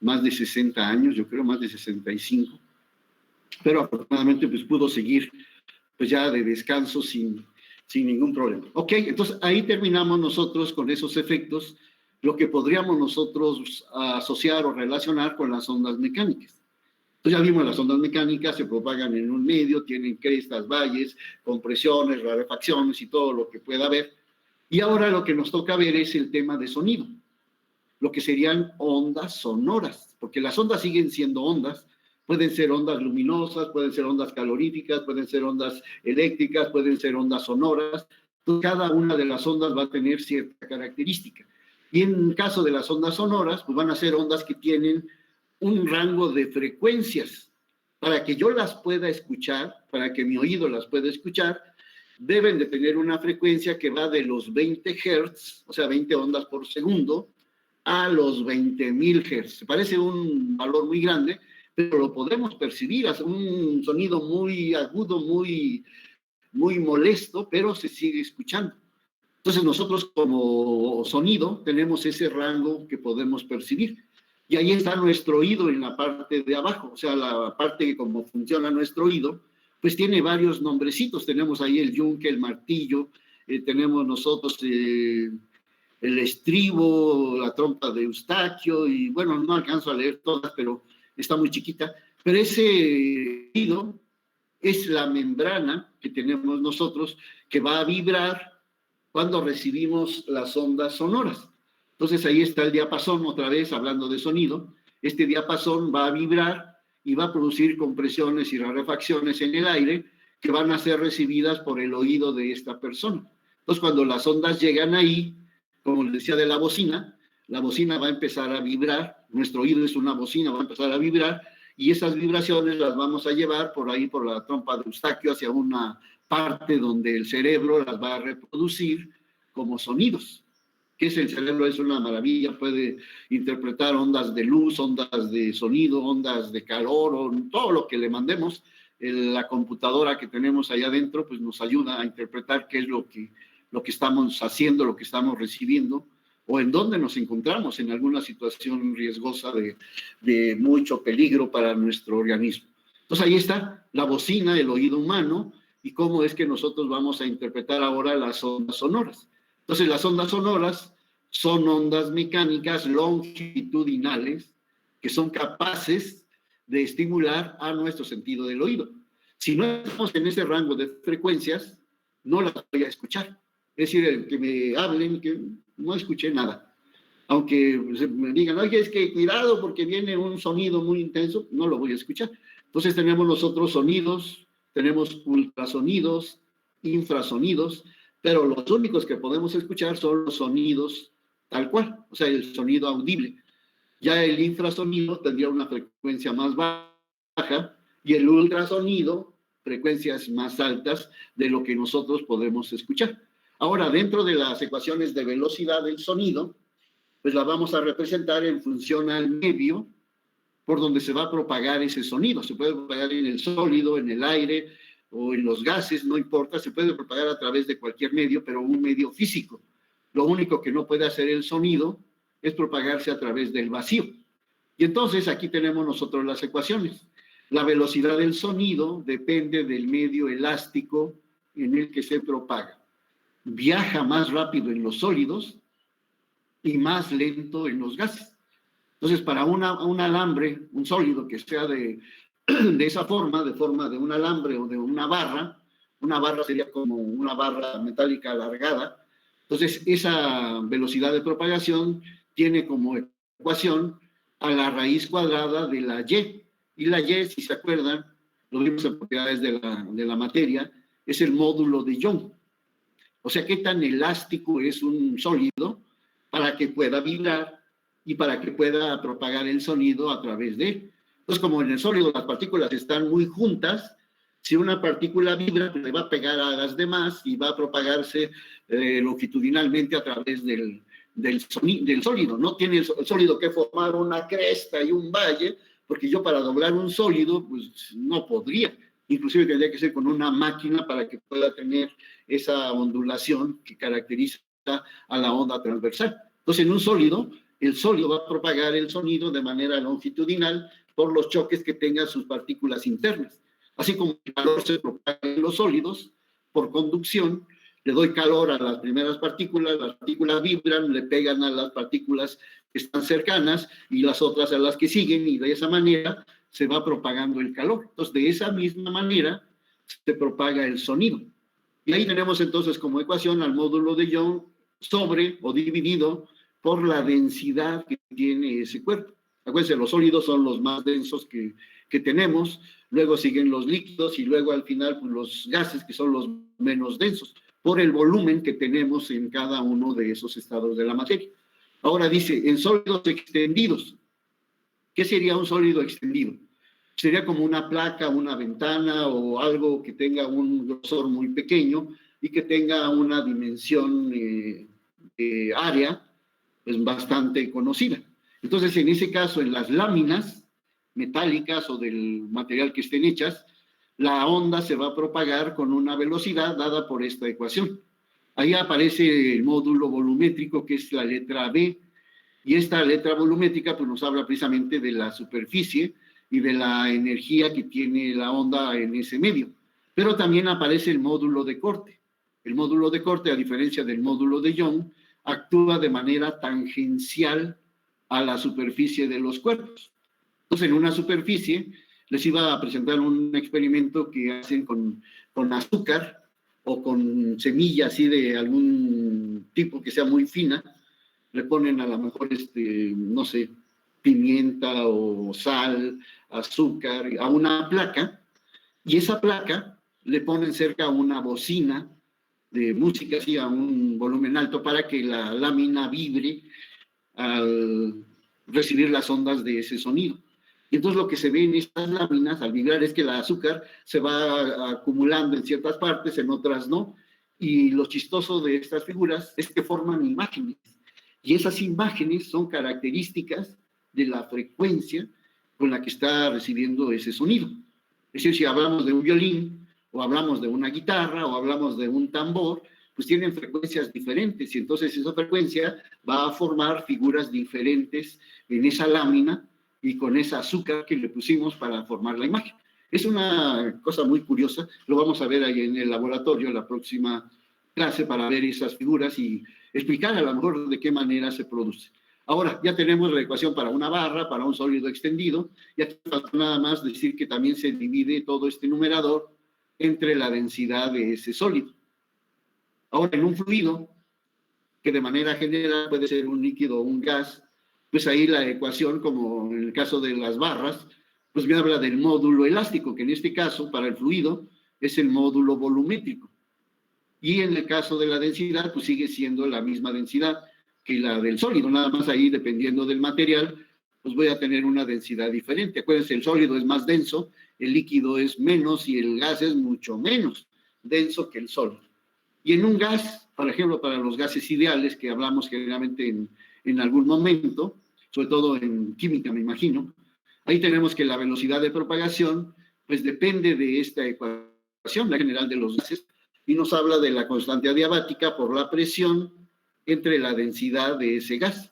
A: más de 60 años, yo creo, más de 65, pero afortunadamente pues pudo seguir pues ya de descanso sin ningún problema. Ok, entonces ahí terminamos nosotros con esos efectos, lo que podríamos nosotros asociar o relacionar con las ondas mecánicas. Entonces ya vimos las ondas mecánicas, se propagan en un medio, tienen crestas, valles, compresiones, rarefacciones y todo lo que pueda haber. Y ahora lo que nos toca ver es el tema de sonido, lo que serían ondas sonoras, porque las ondas siguen siendo ondas, pueden ser ondas luminosas, pueden ser ondas caloríficas, pueden ser ondas eléctricas, pueden ser ondas sonoras. Entonces, cada una de las ondas va a tener cierta característica. Y en el caso de las ondas sonoras, pues van a ser ondas que tienen un rango de frecuencias. Para que yo las pueda escuchar, para que mi oído las pueda escuchar, deben de tener una frecuencia que va de los 20 Hz, o sea, 20 ondas por segundo, a los 20.000 Hz. Parece un valor muy grande, pero lo podemos percibir, es un sonido muy agudo, muy molesto, pero se sigue escuchando. Entonces nosotros como sonido tenemos ese rango que podemos percibir. Y ahí está nuestro oído en la parte de abajo, o sea, la parte que como funciona nuestro oído, pues tiene varios nombrecitos. Tenemos ahí el yunque, el martillo, tenemos nosotros el estribo, la trompa de Eustaquio, y bueno, no alcanzo a leer todas, pero está muy chiquita. Pero ese oído es la membrana que tenemos nosotros que va a vibrar cuando recibimos las ondas sonoras. Entonces ahí está el diapasón, otra vez hablando de sonido. Este diapasón va a vibrar y va a producir compresiones y rarefacciones en el aire que van a ser recibidas por el oído de esta persona. Entonces cuando las ondas llegan ahí, como les decía de la bocina va a empezar a vibrar, nuestro oído es una bocina, va a empezar a vibrar, y esas vibraciones las vamos a llevar por ahí, por la trompa de Eustaquio, hacia una parte donde el cerebro las va a reproducir como sonidos. Que es el cerebro, es una maravilla, puede interpretar ondas de luz, ondas de sonido, ondas de calor, o todo lo que le mandemos. La computadora que tenemos allá adentro pues nos ayuda a interpretar qué es lo que estamos haciendo, lo que estamos recibiendo, o en dónde nos encontramos en alguna situación riesgosa de mucho peligro para nuestro organismo. Entonces ahí está la bocina, el oído humano, y cómo es que nosotros vamos a interpretar ahora las ondas sonoras. Entonces las ondas sonoras son ondas mecánicas longitudinales que son capaces de estimular a nuestro sentido del oído. Si no estamos en ese rango de frecuencias, no las voy a escuchar. Es decir, el que me hablen, que no escuché nada. Aunque me digan, oye, es que cuidado porque viene un sonido muy intenso, no lo voy a escuchar. Entonces tenemos nosotros sonidos, tenemos ultrasonidos, infrasonidos, pero los únicos que podemos escuchar son los sonidos tal cual, o sea, el sonido audible. Ya el infrasonido tendría una frecuencia más baja y el ultrasonido frecuencias más altas de lo que nosotros podemos escuchar. Ahora, dentro de las ecuaciones de velocidad del sonido, pues la vamos a representar en función al medio por donde se va a propagar ese sonido. Se puede propagar en el sólido, en el aire o en los gases, no importa, se puede propagar a través de cualquier medio, pero un medio físico. Lo único que no puede hacer el sonido es propagarse a través del vacío. Y entonces aquí tenemos nosotros las ecuaciones. La velocidad del sonido depende del medio elástico en el que se propaga. Viaja más rápido en los sólidos y más lento en los gases. Entonces, para un alambre, un sólido que sea de esa forma, de un alambre o de una barra sería como una barra metálica alargada. Entonces, esa velocidad de propagación tiene como ecuación a la raíz cuadrada de la Y. Y la Y, si se acuerdan, lo vimos en propiedades de la materia, es el módulo de Young. O sea, qué tan elástico es un sólido para que pueda vibrar y para que pueda propagar el sonido a través de él. Entonces, como en el sólido las partículas están muy juntas, Si una partícula vibra, pues le va a pegar a las demás y va a propagarse longitudinalmente a través del sólido. No tiene el sólido que formar una cresta y un valle, porque yo para doblar un sólido, pues no podría. Inclusive tendría que ser con una máquina para que pueda tener esa ondulación que caracteriza a la onda transversal. Entonces, en un sólido, el sólido va a propagar el sonido de manera longitudinal por los choques que tengan sus partículas internas. Así como el calor se propaga en los sólidos por conducción, le doy calor a las primeras partículas, las partículas vibran, le pegan a las partículas que están cercanas y las otras a las que siguen, y de esa manera se va propagando el calor. Entonces, de esa misma manera se propaga el sonido. Y ahí tenemos entonces como ecuación al módulo de Young sobre o dividido por la densidad que tiene ese cuerpo. Acuérdense, los sólidos son los más densos que tenemos, luego siguen los líquidos y luego al final pues, los gases, que son los menos densos, por el volumen que tenemos en cada uno de esos estados de la materia. Ahora dice, en sólidos extendidos. ¿Qué sería un sólido extendido? Sería como una placa, una ventana o algo que tenga un grosor muy pequeño y que tenga una dimensión área pues, bastante conocida. Entonces, en ese caso, en las láminas metálicas o del material que estén hechas, la onda se va a propagar con una velocidad dada por esta ecuación. Ahí aparece el módulo volumétrico, que es la letra B, y esta letra volumétrica pues, nos habla precisamente de la superficie y de la energía que tiene la onda en ese medio. Pero también aparece el módulo de corte. El módulo de corte, a diferencia del módulo de Young, actúa de manera tangencial a la superficie de los cuerpos. Entonces, en una superficie, les iba a presentar un experimento que hacen con azúcar o con semilla así de algún tipo que sea muy fina. Le ponen a lo mejor, no sé, pimienta o sal, azúcar, a una placa, y esa placa le ponen cerca a una bocina de música, así a un volumen alto, para que la lámina vibre al recibir las ondas de ese sonido. Y entonces lo que se ve en estas láminas al vibrar es que el azúcar se va acumulando en ciertas partes, en otras no, y lo chistoso de estas figuras es que forman imágenes, y esas imágenes son características de la frecuencia con la que está recibiendo ese sonido. Es decir, si hablamos de un violín, o hablamos de una guitarra, o hablamos de un tambor, pues tienen frecuencias diferentes, y entonces esa frecuencia va a formar figuras diferentes en esa lámina, y con esa azúcar que le pusimos para formar la imagen. Es una cosa muy curiosa, lo vamos a ver ahí en el laboratorio, la próxima clase, para ver esas figuras y explicar a lo mejor de qué manera se produce. Ahora, ya tenemos la ecuación para una barra, para un sólido extendido, y aquí falta nada más decir que también se divide todo este numerador entre la densidad de ese sólido. Ahora, en un fluido, que de manera general puede ser un líquido o un gas, pues ahí la ecuación, como en el caso de las barras, pues me habla del módulo elástico, que en este caso, para el fluido, es el módulo volumétrico. Y en el caso de la densidad, pues sigue siendo la misma densidad que la del sólido, nada más ahí, dependiendo del material, pues voy a tener una densidad diferente. Acuérdense, el sólido es más denso, el líquido es menos y el gas es mucho menos denso que el sólido. Y en un gas, por ejemplo, para los gases ideales, que hablamos generalmente en algún momento, sobre todo en química, me imagino, ahí tenemos que la velocidad de propagación, pues depende de esta ecuación, la general de los gases, y nos habla de la constante adiabática por la presión entre la densidad de ese gas.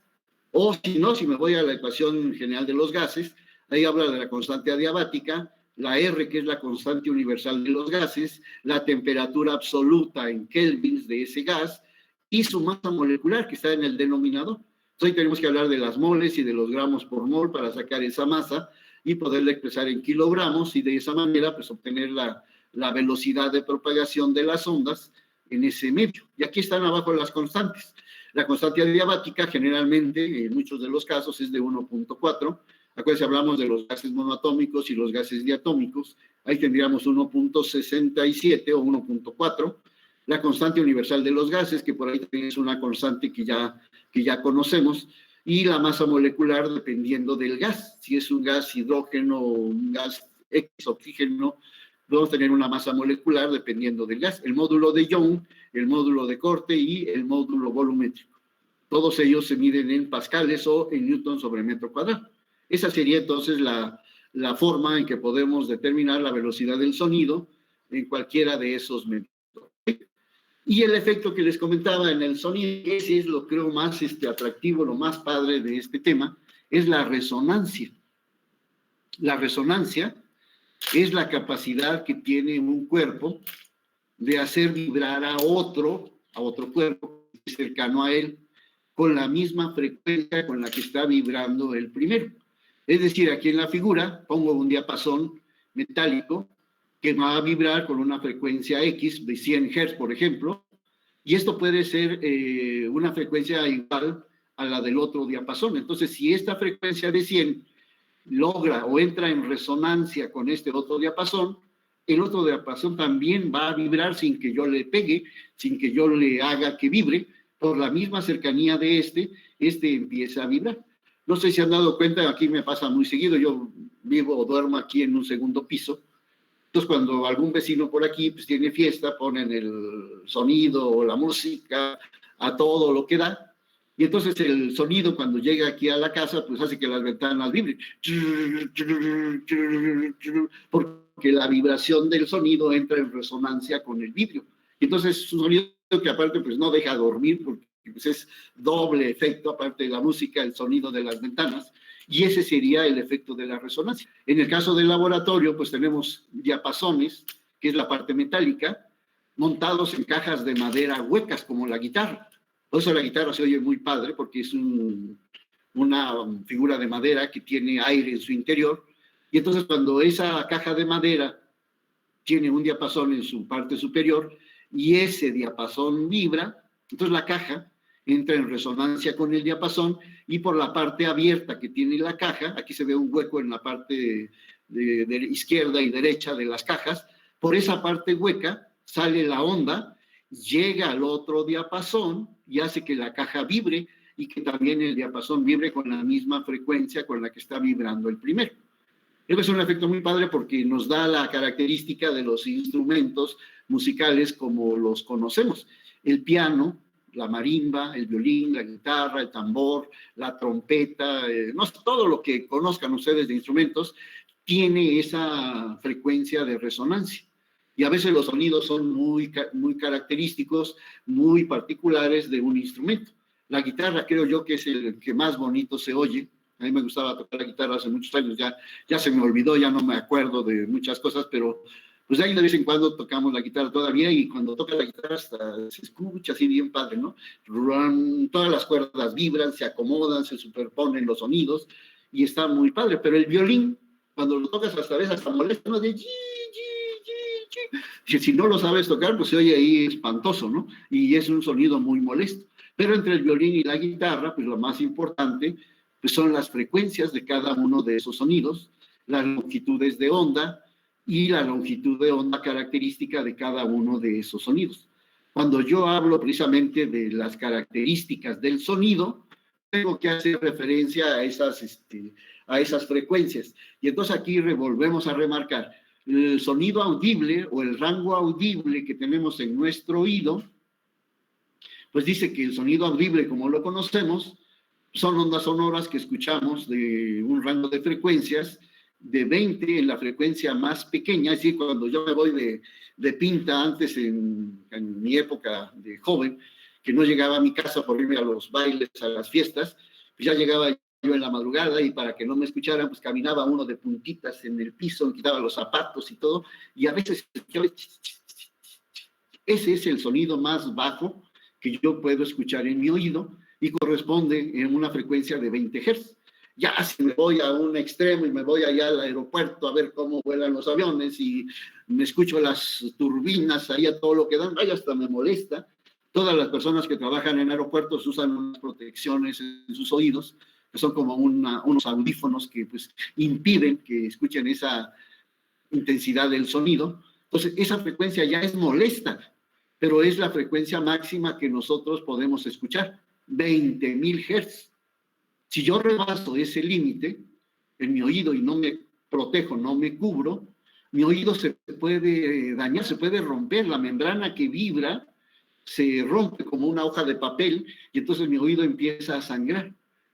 A: O si no, si me voy a la ecuación general de los gases, ahí habla de la constante adiabática, la R, que es la constante universal de los gases, la temperatura absoluta en kelvins de ese gas, y su masa molecular, que está en el denominador. Entonces, tenemos que hablar de las moles y de los gramos por mol para sacar esa masa y poderla expresar en kilogramos, y de esa manera, pues, obtener la velocidad de propagación de las ondas en ese medio. Y aquí están abajo las constantes. La constante adiabática, generalmente, en muchos de los casos, es de 1.4. Acuérdense, hablamos de los gases monoatómicos y los gases diatómicos. Ahí tendríamos 1.67 o 1.4. La constante universal de los gases, que por ahí también es una constante que ya conocemos, y la masa molecular dependiendo del gas, si es un gas hidrógeno o un gas X oxígeno, Podemos tener una masa molecular dependiendo del gas. El módulo de Young, el módulo de corte y el módulo volumétrico. Todos ellos se miden en pascales o en newtons sobre metro cuadrado. Esa sería entonces la forma en que podemos determinar la velocidad del sonido en cualquiera de esos métodos. Y el efecto que les comentaba en el sonido, ese es lo creo más atractivo, lo más padre de este tema, es la resonancia. La resonancia es la capacidad que tiene un cuerpo de hacer vibrar a otro cuerpo cercano a él, con la misma frecuencia con la que está vibrando el primero. Es decir, aquí en la figura pongo un diapasón metálico que va a vibrar con una frecuencia X de 100 Hz, por ejemplo, y esto puede ser una frecuencia igual a la del otro diapasón. Entonces, si esta frecuencia de 100 logra o entra en resonancia con este otro diapasón, el otro diapasón también va a vibrar sin que yo le pegue, sin que yo le haga que vibre. Por la misma cercanía de este empieza a vibrar. No sé si han dado cuenta, aquí me pasa muy seguido, yo vivo o duermo aquí en un segundo piso, entonces cuando algún vecino por aquí pues tiene fiesta, ponen el sonido o la música a todo lo que da, y entonces el sonido cuando llega aquí a la casa pues hace que las ventanas vibren, porque la vibración del sonido entra en resonancia con el vidrio. Y entonces es un sonido que aparte pues no deja dormir, porque pues, es doble efecto, aparte de la música, el sonido de las ventanas, y ese sería el efecto de la resonancia. En el caso del laboratorio, pues tenemos diapasones, que es la parte metálica, montados en cajas de madera huecas, como la guitarra. Por eso la guitarra se oye muy padre, porque es una figura de madera que tiene aire en su interior, y entonces cuando esa caja de madera tiene un diapasón en su parte superior, y ese diapasón vibra, entonces la caja entra en resonancia con el diapasón, y por la parte abierta que tiene la caja, aquí se ve un hueco en la parte de izquierda y derecha de las cajas, por esa parte hueca sale la onda, llega al otro diapasón y hace que la caja vibre, y que también el diapasón vibre con la misma frecuencia con la que está vibrando el primero. Eso es un efecto muy padre porque nos da la característica de los instrumentos musicales como los conocemos. El piano, la marimba, el violín, la guitarra, el tambor, la trompeta, no sé, todo lo que conozcan ustedes de instrumentos tiene esa frecuencia de resonancia. Y a veces los sonidos son muy característicos, muy particulares de un instrumento. La guitarra creo yo que es el que más bonito se oye. A mí me gustaba tocar la guitarra hace muchos años, ya se me olvidó, ya no me acuerdo de muchas cosas, pero pues ahí de vez en cuando tocamos la guitarra todavía, y cuando toca la guitarra hasta se escucha así bien padre, ¿no? Todas las cuerdas vibran, se acomodan, se superponen los sonidos, y está muy padre. Pero el violín, cuando lo tocas hasta a veces hasta molesta, ¿no? De si no lo sabes tocar, pues se oye ahí espantoso, ¿no? Y es un sonido muy molesto. Pero entre el violín y la guitarra, pues lo más importante pues son las frecuencias de cada uno de esos sonidos, las longitudes de onda y la longitud de onda característica de cada uno de esos sonidos. Cuando yo hablo precisamente de las características del sonido, tengo que hacer referencia a esas frecuencias. Y entonces aquí volvemos a remarcar, el sonido audible o el rango audible que tenemos en nuestro oído, pues dice que el sonido audible, como lo conocemos, son ondas sonoras que escuchamos de un rango de frecuencias de 20 en la frecuencia más pequeña. Es decir, cuando yo me voy de pinta antes en mi época de joven, que no llegaba a mi casa por irme a los bailes, a las fiestas, pues ya llegaba yo en la madrugada, y para que no me escucharan, pues caminaba uno de puntitas en el piso, quitaba los zapatos y todo, y a veces ese es el sonido más bajo que yo puedo escuchar en mi oído, y corresponde en una frecuencia de 20 Hz. Ya si me voy a un extremo y me voy allá al aeropuerto a ver cómo vuelan los aviones y me escucho las turbinas ahí a todo lo que dan, ay, hasta me molesta. Todas las personas que trabajan en aeropuertos usan unas protecciones en sus oídos, que son como unos audífonos que pues impiden que escuchen esa intensidad del sonido. Entonces esa frecuencia ya es molesta, pero es la frecuencia máxima que nosotros podemos escuchar. 20.000 Hz. Si yo rebaso ese límite en mi oído y no me protejo, no me cubro, mi oído se puede dañar, se puede romper, la membrana que vibra se rompe como una hoja de papel y entonces mi oído empieza a sangrar.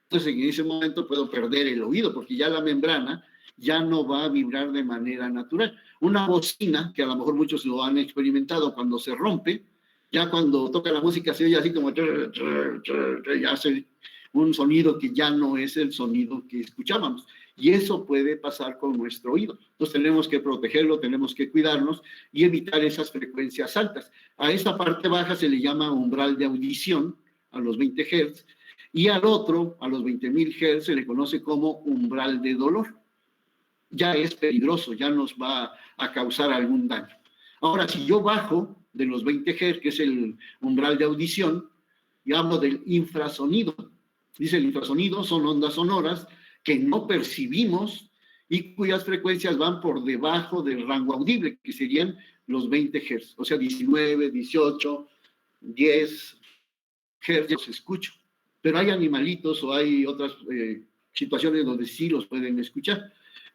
A: Entonces en ese momento puedo perder el oído porque ya la membrana ya no va a vibrar de manera natural. Una bocina, que a lo mejor muchos lo han experimentado, cuando se rompe, ya cuando toca la música se oye así como ya hace un sonido que ya no es el sonido que escuchábamos. Y eso puede pasar con nuestro oído. Entonces tenemos que protegerlo, tenemos que cuidarnos y evitar esas frecuencias altas. A esta parte baja se le llama umbral de audición, a los 20 Hz, y al otro, a los 20.000 Hz, se le conoce como umbral de dolor. Ya es peligroso, ya nos va a causar algún daño. Ahora, si yo bajo de los 20 Hz, que es el umbral de audición, y hablo del infrasonido. Dice el infrasonido son ondas sonoras que no percibimos y cuyas frecuencias van por debajo del rango audible, que serían los 20 Hz, o sea, 19, 18, 10 Hz, los escucho. Pero hay animalitos o hay otras situaciones donde sí los pueden escuchar.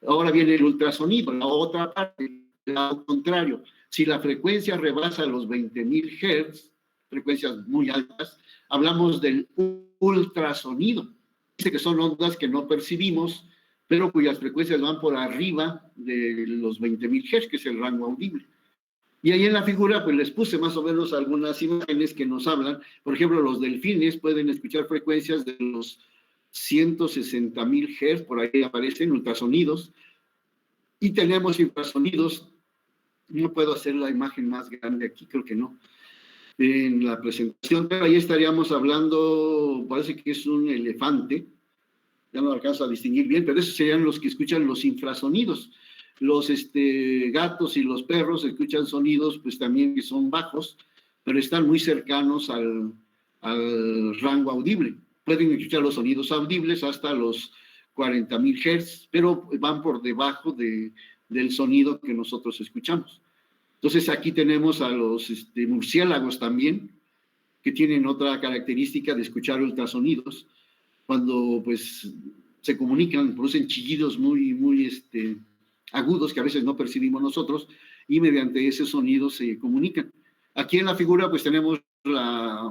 A: Ahora viene el ultrasonido, la otra parte, al contrario. Si la frecuencia rebasa los 20.000 Hz, frecuencias muy altas, hablamos del ultrasonido. Dice que son ondas que no percibimos, pero cuyas frecuencias van por arriba de los 20.000 Hz, que es el rango audible. Y ahí en la figura, pues les puse más o menos algunas imágenes que nos hablan. Por ejemplo, los delfines pueden escuchar frecuencias de los 160.000 Hz, por ahí aparecen ultrasonidos. Y tenemos infrasonidos. No puedo hacer la imagen más grande aquí, creo que no, en la presentación, pero ahí estaríamos hablando, parece que es un elefante, ya no alcanzo a distinguir bien, pero esos serían los que escuchan los infrasonidos. Los gatos y los perros escuchan sonidos, pues también que son bajos, pero están muy cercanos al rango audible. Pueden escuchar los sonidos audibles hasta los 40.000 Hz, pero van por debajo del sonido que nosotros escuchamos. Entonces aquí tenemos a los murciélagos también, que tienen otra característica de escuchar ultrasonidos. Cuando pues se comunican, producen chillidos muy agudos que a veces no percibimos nosotros y mediante ese sonido se comunican. Aquí en la figura pues tenemos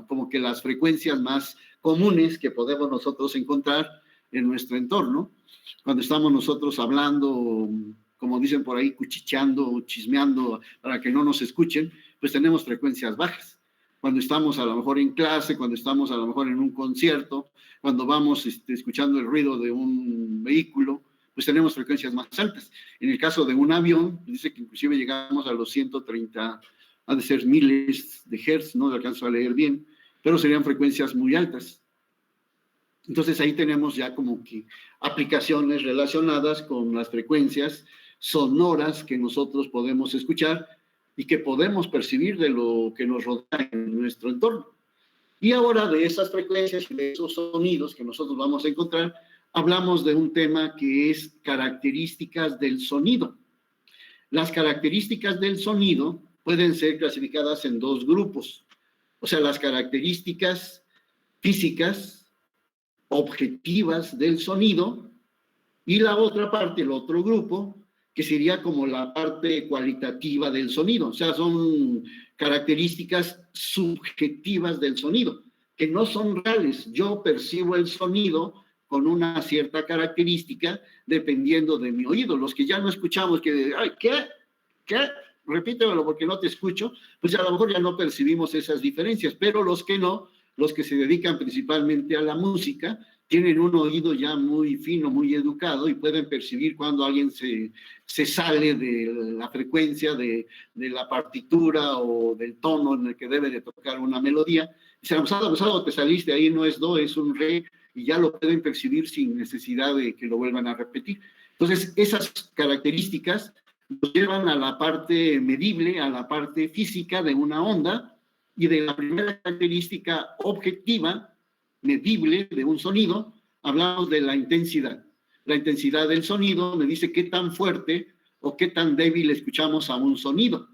A: como que las frecuencias más comunes que podemos nosotros encontrar en nuestro entorno. Cuando estamos nosotros hablando, como dicen por ahí, cuchicheando o chismeando para que no nos escuchen, pues tenemos frecuencias bajas. Cuando estamos a lo mejor en clase, cuando estamos a lo mejor en un concierto, cuando vamos escuchando el ruido de un vehículo, pues tenemos frecuencias más altas. En el caso de un avión, dice que inclusive llegamos a los 130, ha de ser miles de hertz, no lo alcanzo a leer bien, pero serían frecuencias muy altas. Entonces ahí tenemos ya como que aplicaciones relacionadas con las frecuencias sonoras que nosotros podemos escuchar y que podemos percibir de lo que nos rodea en nuestro entorno. Y ahora de esas frecuencias y de esos sonidos que nosotros vamos a encontrar, hablamos de un tema que es características del sonido. Las características del sonido pueden ser clasificadas en dos grupos. O sea, las características físicas, objetivas del sonido, y la otra parte, el otro grupo, que sería como la parte cualitativa del sonido. O sea, son características subjetivas del sonido, que no son reales. Yo percibo el sonido con una cierta característica dependiendo de mi oído. Los que ya no escuchamos, que, ay, ¿qué? Repítemelo porque no te escucho, pues a lo mejor ya no percibimos esas diferencias, pero los que no, los que se dedican principalmente a la música, tienen un oído ya muy fino, muy educado y pueden percibir cuando alguien se sale de la frecuencia de la partitura o del tono en el que debe de tocar una melodía. Dicen, abusado, te saliste, ahí no es do, es un re, y ya lo pueden percibir sin necesidad de que lo vuelvan a repetir. Entonces, esas características nos llevan a la parte medible, a la parte física de una onda, y de la primera característica objetiva, medible, de un sonido, hablamos de la intensidad. La intensidad del sonido me dice qué tan fuerte o qué tan débil escuchamos a un sonido.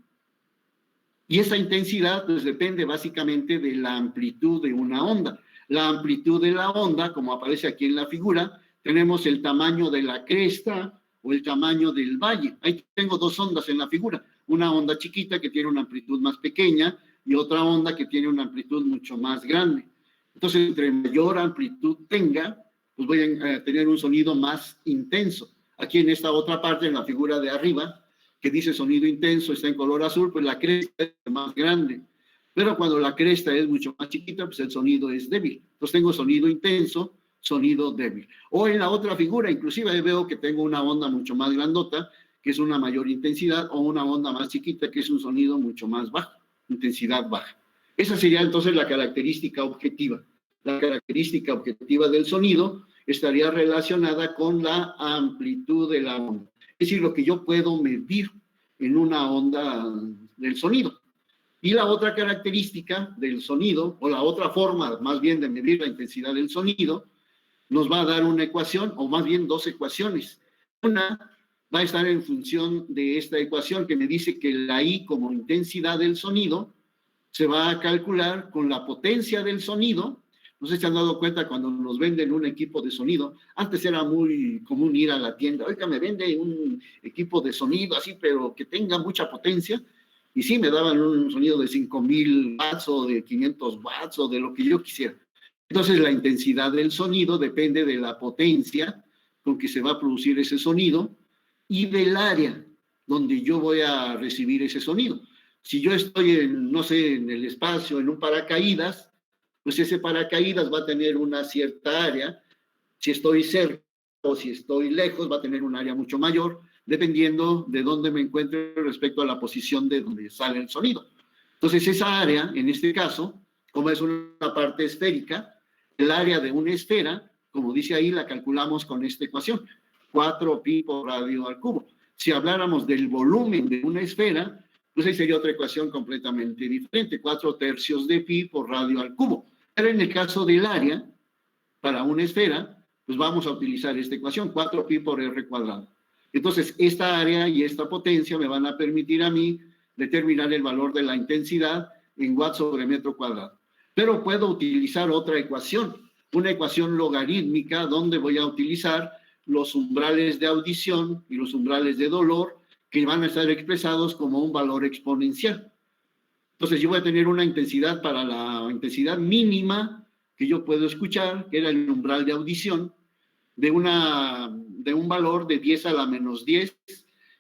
A: Y esa intensidad pues depende básicamente de la amplitud de una onda. La amplitud de la onda, como aparece aquí en la figura, tenemos el tamaño de la cresta o el tamaño del valle. Ahí tengo dos ondas en la figura, una onda chiquita que tiene una amplitud más pequeña y otra onda que tiene una amplitud mucho más grande. Entonces, entre mayor amplitud tenga, pues voy a tener un sonido más intenso. Aquí en esta otra parte, en la figura de arriba, que dice sonido intenso, está en color azul, pues la cresta es más grande. Pero cuando la cresta es mucho más chiquita, pues el sonido es débil. Entonces tengo sonido intenso, sonido débil. O en la otra figura, inclusive veo que tengo una onda mucho más grandota, que es una mayor intensidad, o una onda más chiquita, que es un sonido mucho más bajo, intensidad baja. Esa sería entonces la característica objetiva. La característica objetiva del sonido estaría relacionada con la amplitud de la onda. Es decir, lo que yo puedo medir en una onda del sonido. Y la otra característica del sonido, o la otra forma más bien de medir la intensidad del sonido, nos va a dar una ecuación, o más bien dos ecuaciones. Una va a estar en función de esta ecuación que me dice que la I como intensidad del sonido se va a calcular con la potencia del sonido. No sé si se han dado cuenta cuando nos venden un equipo de sonido. Antes era muy común ir a la tienda. Oiga, me vende un equipo de sonido así, pero que tenga mucha potencia. Y sí, me daban un sonido de 5,000 watts o de 500 watts o de lo que yo quisiera. Entonces, la intensidad del sonido depende de la potencia con que se va a producir ese sonido y del área donde yo voy a recibir ese sonido. Si yo estoy en, no sé, en el espacio, en un paracaídas, pues ese paracaídas va a tener una cierta área. Si estoy cerca o si estoy lejos, va a tener un área mucho mayor, dependiendo de dónde me encuentre respecto a la posición de donde sale el sonido. Entonces, esa área, en este caso, como es una parte esférica, el área de una esfera, como dice ahí, la calculamos con esta ecuación, 4pi por radio al cubo. Si habláramos del volumen de una esfera, pues ahí sería otra ecuación completamente diferente, 4/3 de pi por radio al cubo. Pero en el caso del área, para una esfera, pues vamos a utilizar esta ecuación, 4pi por r cuadrado. Entonces, esta área y esta potencia me van a permitir a mí determinar el valor de la intensidad en watts sobre metro cuadrado. Pero puedo utilizar otra ecuación, una ecuación logarítmica donde voy a utilizar los umbrales de audición y los umbrales de dolor que van a estar expresados como un valor exponencial. Entonces, yo voy a tener una intensidad para la intensidad mínima que yo puedo escuchar, que era el umbral de audición, de un valor de 10 a la menos 10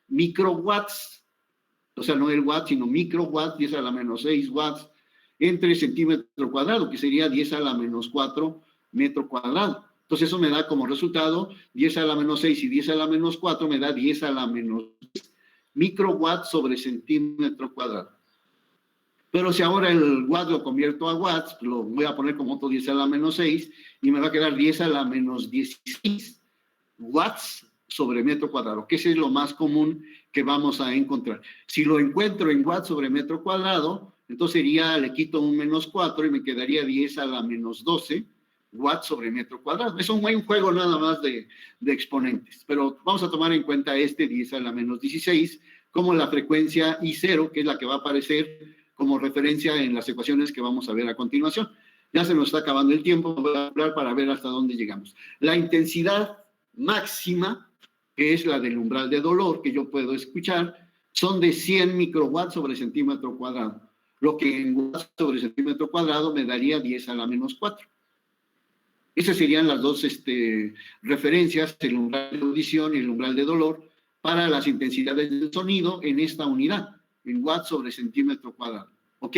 A: microwatts, o sea, no el watt, sino microwatts, 10 a la menos 6 watts, entre centímetro cuadrado, que sería 10 a la menos 4 metro cuadrado. Entonces, eso me da como resultado 10 a la menos 6 y 10 a la menos 4 me da 10 a la menos 10 microwatts sobre centímetro cuadrado. Pero si ahora el watt lo convierto a watts, lo voy a poner como otro 10 a la menos 6 y me va a quedar 10 a la menos 16 watts sobre metro cuadrado, que ese es lo más común que vamos a encontrar. Si lo encuentro en watts sobre metro cuadrado, entonces sería, le quito un menos 4 y me quedaría 10 a la menos 12 watts sobre metro cuadrado. Es un buen juego nada más de exponentes, pero vamos a tomar en cuenta este 10 a la menos 16 como la frecuencia I0, que es la que va a aparecer como referencia en las ecuaciones que vamos a ver a continuación. Ya se nos está acabando el tiempo, voy a hablar para ver hasta dónde llegamos. La intensidad máxima, que es la del umbral de dolor que yo puedo escuchar, son de 100 microwatts sobre centímetro cuadrado, lo que en watts sobre centímetro cuadrado me daría 10 a la menos 4. Esas serían las dos referencias, el umbral de audición y el umbral de dolor, para las intensidades del sonido en esta unidad, en watts sobre centímetro cuadrado. ¿Ok?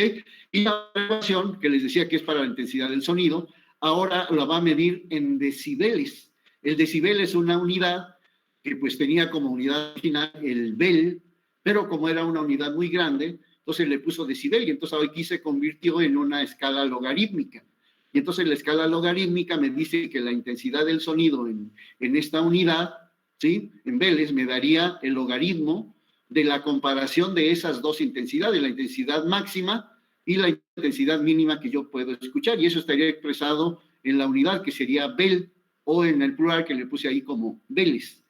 A: Y la ecuación que les decía que es para la intensidad del sonido, ahora la va a medir en decibeles. El decibel es una unidad que pues tenía como unidad original el bel, pero como era una unidad muy grande, entonces le puso decibel y entonces aquí se convirtió en una escala logarítmica. Y entonces la escala logarítmica me dice que la intensidad del sonido en esta unidad, ¿sí?, en beles, me daría el logaritmo de la comparación de esas dos intensidades, la intensidad máxima y la intensidad mínima que yo puedo escuchar. Y eso estaría expresado en la unidad que sería bel, o en el plural que le puse ahí como beles.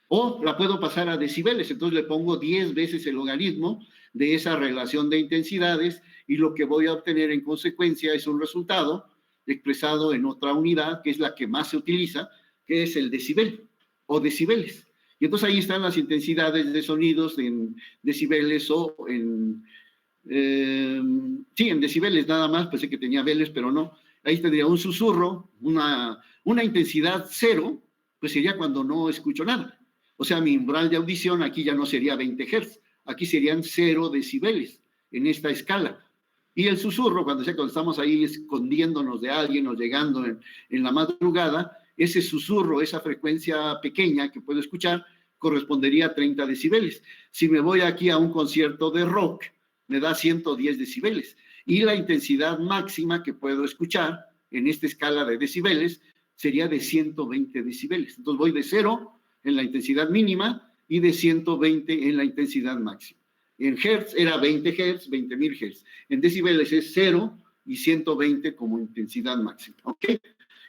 A: O la puedo pasar a decibeles, entonces le pongo 10 veces el logaritmo de esa relación de intensidades y lo que voy a obtener en consecuencia es un resultado expresado en otra unidad, que es la que más se utiliza, que es el decibel o decibeles. Y entonces ahí están las intensidades de sonidos en decibeles o en... sí, en decibeles nada más, pensé que tenía veles, pero no. Ahí tendría un susurro, una intensidad 0, pues sería cuando no escucho nada. O sea, mi umbral de audición aquí ya no sería 20 Hz, aquí serían 0 decibeles en esta escala. Y el susurro, cuando estamos ahí escondiéndonos de alguien o llegando en la madrugada, ese susurro, esa frecuencia pequeña que puedo escuchar, correspondería a 30 decibeles. Si me voy aquí a un concierto de rock, me da 110 decibeles. Y la intensidad máxima que puedo escuchar en esta escala de decibeles sería de 120 decibeles. Entonces voy de 0 en la intensidad mínima y de 120 en la intensidad máxima. En hertz era 20 hertz, 20.000 hertz. En decibeles es 0 y 120 como intensidad máxima. ¿Ok?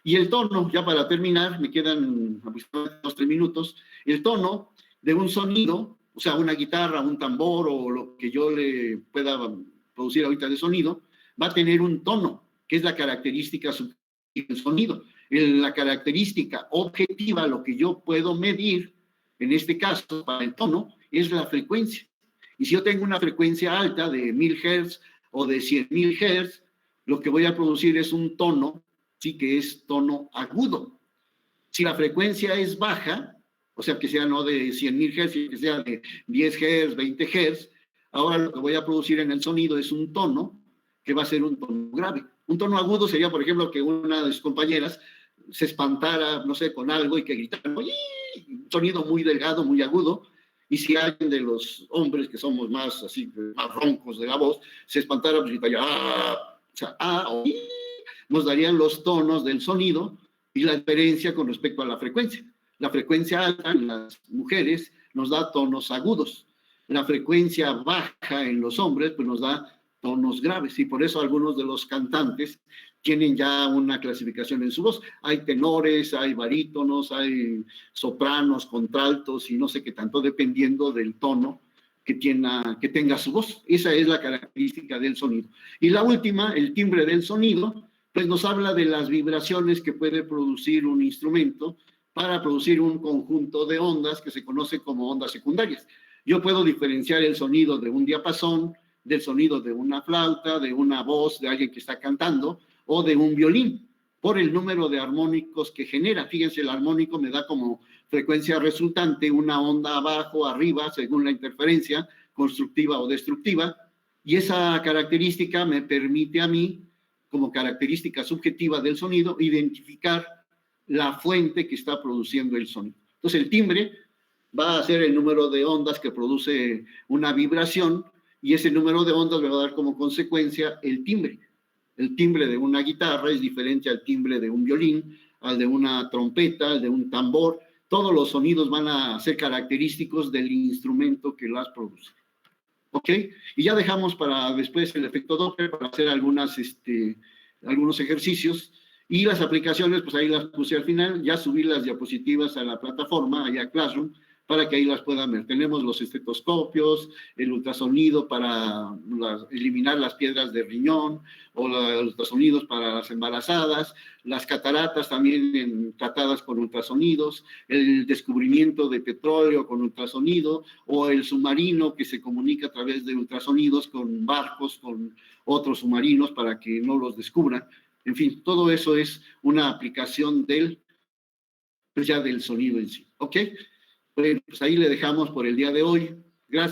A: Y el tono, ya para terminar, me quedan aproximadamente 2-3 minutos, el tono de un sonido, o sea, una guitarra, un tambor o lo que yo le pueda producir ahorita de sonido, va a tener un tono, que es la característica del sonido. La característica objetiva, lo que yo puedo medir, en este caso, para el tono, es la frecuencia. Y si yo tengo una frecuencia alta de 1000 Hz o de 100.000 Hz, lo que voy a producir es un tono, sí, que es tono agudo. Si la frecuencia es baja, o sea, que sea no de 100.000 Hz, que sea de 10 Hz, 20 Hz, ahora lo que voy a producir en el sonido es un tono que va a ser un tono grave. Un tono agudo sería, por ejemplo, que una de sus compañeras se espantara, no sé, con algo y que gritara, un sonido muy delgado, muy agudo, y si alguien de los hombres que somos más así, más roncos de la voz, se espantara, pues gritaría, ¡ah! O sea, ¡ah! O ¡ii! Nos darían los tonos del sonido y la diferencia con respecto a la frecuencia. La frecuencia alta en las mujeres nos da tonos agudos. La frecuencia baja en los hombres pues nos da tonos graves, y por eso algunos de los cantantes tienen ya una clasificación en su voz. Hay tenores, hay barítonos, hay sopranos, contraltos y no sé qué tanto, dependiendo del tono que tenga su voz. Esa es la característica del sonido. Y la última, el timbre del sonido, pues nos habla de las vibraciones que puede producir un instrumento para producir un conjunto de ondas que se conoce como ondas secundarias. Yo puedo diferenciar el sonido de un diapasón, del sonido de una flauta, de una voz de alguien que está cantando, o de un violín, por el número de armónicos que genera. Fíjense, el armónico me da como frecuencia resultante una onda abajo, arriba, según la interferencia, constructiva o destructiva, y esa característica me permite a mí, como característica subjetiva del sonido, identificar la fuente que está produciendo el sonido. Entonces, el timbre va a ser el número de ondas que produce una vibración, y ese número de ondas me va a dar como consecuencia el timbre. El timbre de una guitarra es diferente al timbre de un violín, al de una trompeta, al de un tambor. Todos los sonidos van a ser característicos del instrumento que las produce. ¿Ok? Y ya dejamos para después el efecto Doppler para hacer algunos ejercicios. Y las aplicaciones, pues ahí las puse al final. Ya subí las diapositivas a la plataforma, allá a Classroom, para que ahí las puedan ver. Tenemos los estetoscopios, el ultrasonido para eliminar las piedras de riñón, o los ultrasonidos para las embarazadas, las cataratas también tratadas con ultrasonidos, el descubrimiento de petróleo con ultrasonido, o el submarino que se comunica a través de ultrasonidos con barcos, con otros submarinos para que no los descubran. En fin, todo eso es una aplicación del sonido en sí. ¿Ok? Pues ahí le dejamos por el día de hoy. Gracias.